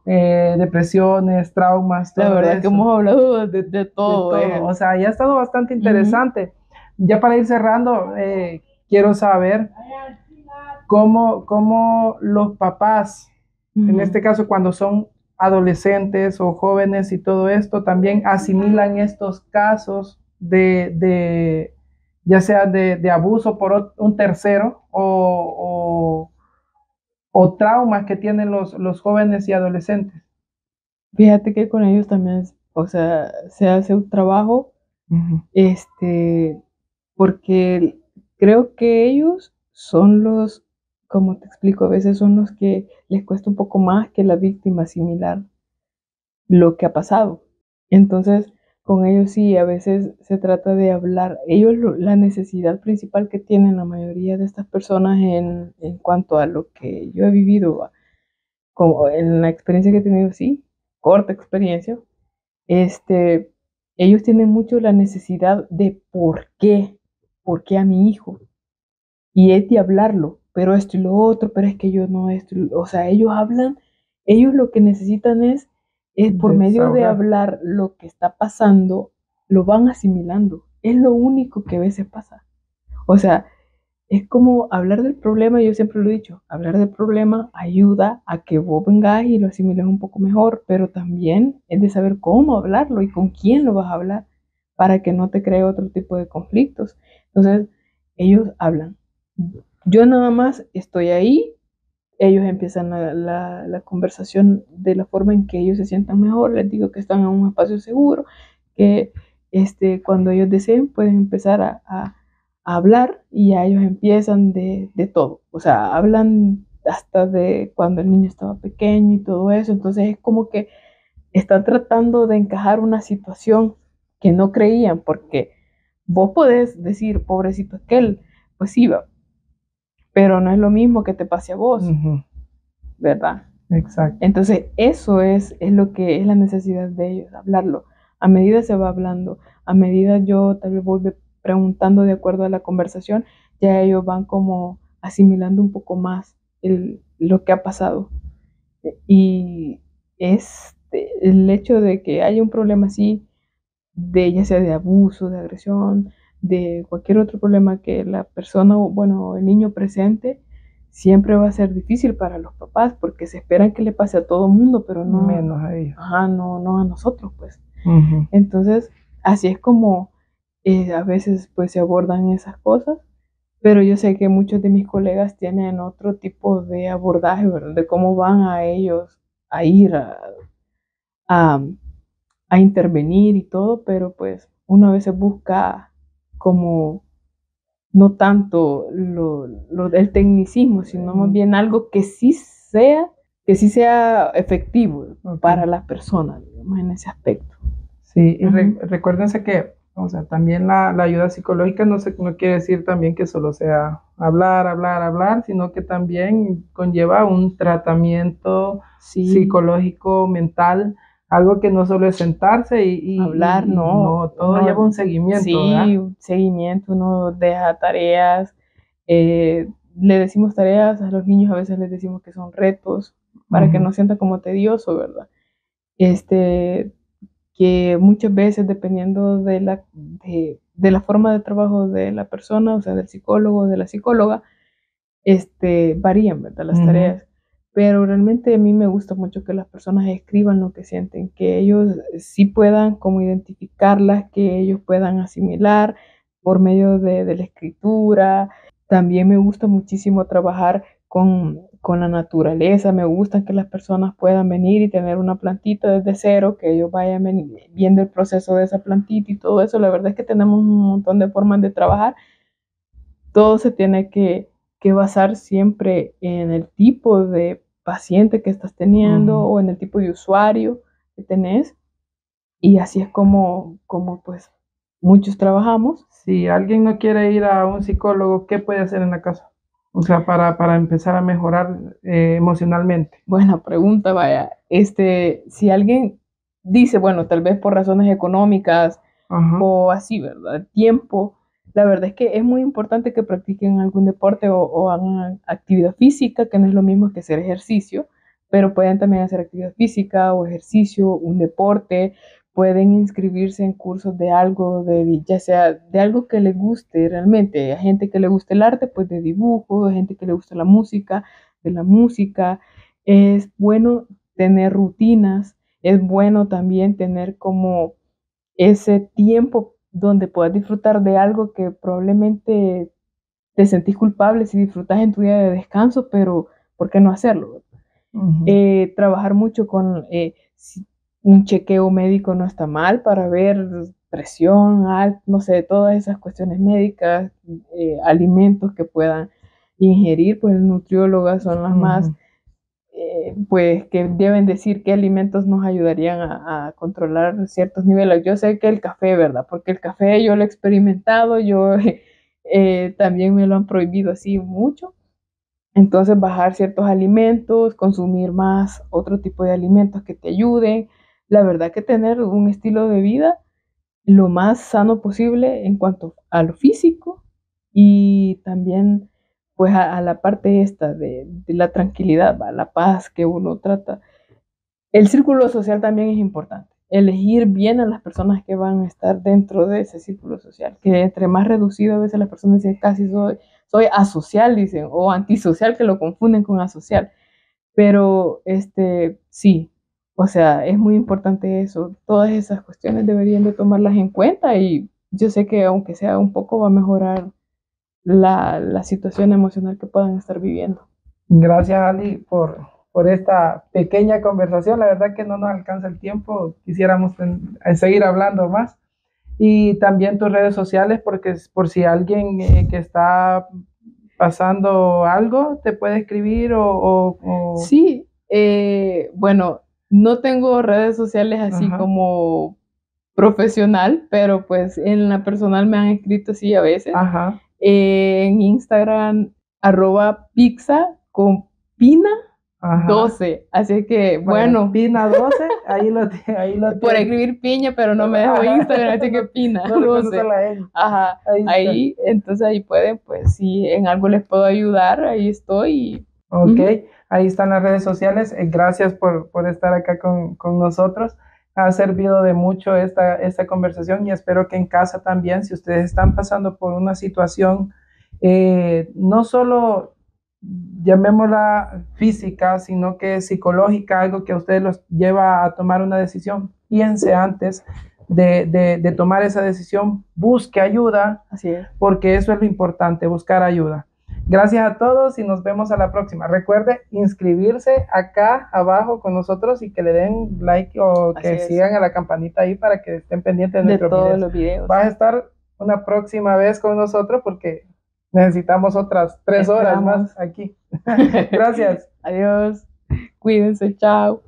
depresiones, traumas, La todo verdad que eso, hemos hablado de de todo. todo. O sea, ya ha estado bastante Ujú, interesante. Ya para ir cerrando, quiero saber cómo los papás, en ujú. este caso cuando son adolescentes o jóvenes y todo esto, también asimilan estos casos ya sea de abuso por un tercero o traumas que tienen los jóvenes y adolescentes. Fíjate que con ellos también, o sea, se hace un trabajo, Ujú. este, porque creo que ellos son los, como te explico, a veces son los que les cuesta un poco más que la víctima asimilar lo que ha pasado. Entonces, con ellos sí, a veces se trata de hablar. Ellos, la necesidad principal que tienen la mayoría de estas personas en cuanto a lo que yo he vivido, como en la experiencia que he tenido, sí, corta experiencia, este, ellos tienen mucho la necesidad de por qué a mi hijo, y es de hablarlo, pero esto y lo otro, pero es que yo no, o sea, ellos hablan, ellos lo que necesitan es por medio de Desahogar. hablar lo que está pasando, lo van asimilando, es lo único que a veces pasa, o sea, es como hablar del problema, yo siempre lo he dicho, hablar del problema ayuda a que vos vengas y lo asimiles un poco mejor, pero también es de saber cómo hablarlo y con quién lo vas a hablar para que no te cree otro tipo de conflictos. Entonces, ellos hablan. Yo nada más estoy ahí, ellos empiezan la conversación de la forma en que ellos se sientan mejor, les digo que están en un espacio seguro, que cuando ellos deseen pueden empezar a hablar y ya ellos empiezan de todo, o sea, hablan hasta de cuando el niño estaba pequeño y todo eso, entonces es como que están tratando de encajar una situación que no creían, porque vos podés decir, pobrecito aquel, pues sí, pero no es lo mismo que te pase a vos, Ujú. ¿verdad? Exacto. Entonces, eso es lo que es la necesidad de ellos, hablarlo. A medida se va hablando, a medida yo tal vez voy preguntando de acuerdo a la conversación, ya ellos van como asimilando un poco más lo que ha pasado. Y el hecho de que haya un problema así, de ya sea de abuso, de agresión, de cualquier otro problema que la persona, bueno, el niño presente, siempre va a ser difícil para los papás porque se esperan que le pase a todo mundo, pero no, Menos a ellos. ajá, no a nosotros, pues. Ujú. Entonces, así es como a veces pues se abordan esas cosas, pero yo sé que muchos de mis colegas tienen otro tipo de abordaje, ¿verdad? De cómo van a ellos a ir a, a intervenir y todo, pero pues uno a veces busca como no tanto el tecnicismo, sino más bien algo que sí sea efectivo Ok. para las personas, digamos, en ese aspecto. Sí, y Ujú. recuérdense que, o sea, también la ayuda psicológica no quiere decir también que solo sea hablar, hablar, hablar, sino que también conlleva un tratamiento Sí, psicológico, mental, algo que no solo es sentarse hablar, y no, no, todo lleva uno, un seguimiento, sí, ¿verdad? un seguimiento, uno deja tareas, eh, le decimos tareas a los niños, a veces les decimos que son retos, para que Ujú, no sienta como tedioso, ¿verdad? Este, que muchas veces dependiendo de la forma de trabajo de la persona, o sea, del psicólogo o de la psicóloga, varían, ¿verdad? Las ujú. tareas. Pero realmente a mí me gusta mucho que las personas escriban lo que sienten, que ellos sí puedan como identificarlas, que ellos puedan asimilar por medio de la escritura. También me gusta muchísimo trabajar con la naturaleza, me gusta que las personas puedan venir y tener una plantita desde cero, que ellos vayan viendo el proceso de esa plantita y todo eso. La verdad es que tenemos un montón de formas de trabajar todo se tiene que basar siempre en el tipo de paciente que estás teniendo o en el tipo de usuario que tenés. Y así es como pues muchos trabajamos. Si alguien no quiere ir a un psicólogo, ¿qué puede hacer en la casa? O sea, para empezar a mejorar emocionalmente. Buena pregunta, vaya. Si alguien dice, bueno, tal vez por razones económicas Ajá. o así, ¿verdad? Tiempo, la verdad es que es muy importante que practiquen algún deporte o hagan actividad física, que no es lo mismo que hacer ejercicio, pero pueden también hacer actividad física o ejercicio, un deporte, pueden inscribirse en cursos de algo, ya sea de algo que les guste realmente. Hay gente que le gusta el arte, pues de dibujo, hay gente que le gusta la música, de la música. Es bueno tener rutinas, es bueno también tener como ese tiempo donde puedas disfrutar de algo que probablemente te sentís culpable si disfrutas en tu día de descanso, pero ¿por qué no hacerlo? Trabajar mucho con si un chequeo médico no está mal para ver presión, no sé, todas esas cuestiones médicas, alimentos que puedan ingerir, pues nutriólogas son las más pues que deben decir qué alimentos nos ayudarían a controlar ciertos niveles. Yo sé que el café, ¿verdad? Porque el café yo lo he experimentado, yo también me lo han prohibido así mucho. Entonces bajar ciertos alimentos, consumir más otro tipo de alimentos que te ayuden. La verdad que tener un estilo de vida lo más sano posible en cuanto a lo físico y también pues a la parte esta de la tranquilidad, ¿va? La paz que uno trata. El círculo social también es importante. Elegir bien a las personas que van a estar dentro de ese círculo social. Que entre más reducido a veces las personas dicen casi soy asocial, dicen, o antisocial, que lo confunden con asocial. Pero sí, o sea, es muy importante eso. Todas esas cuestiones deberían de tomarlas en cuenta y yo sé que aunque sea un poco va a mejorar la situación emocional que puedan estar viviendo. Gracias, Ali, por esta pequeña conversación. La verdad que no nos alcanza el tiempo. Quisiéramos seguir hablando más. Y también tus redes sociales, porque por si alguien que está pasando algo, te puede escribir Sí, bueno, no tengo redes sociales así Ajá. como profesional, pero pues en la personal me han escrito sí a veces. Ajá. En Instagram, @pizza con Pina Ajá. 12. Así que, bueno, Pina 12, ahí lo por tiene. escribir piña, pero no me dejo Instagram, así que Pina No reconoce 12. la N. Ajá, Ahí está. entonces ahí pueden, pues si en algo les puedo ayudar, ahí estoy. Ok, ahí están las redes sociales. Gracias por estar acá con nosotros. Ha servido de mucho esta conversación y espero que en casa también, si ustedes están pasando por una situación, no solo llamémosla física, sino que psicológica, algo que a ustedes los lleva a tomar una decisión, piense antes de tomar esa decisión, busque ayuda, Así es. porque eso es lo importante, buscar ayuda. Gracias a todos y nos vemos a la próxima. Recuerde inscribirse acá abajo con nosotros y que le den like o que sigan a la campanita ahí para que estén pendientes de nuestros todos videos. los videos. Vas a estar una próxima vez con nosotros porque necesitamos otras 3 horas más aquí. Gracias. Adiós. Cuídense. Chao.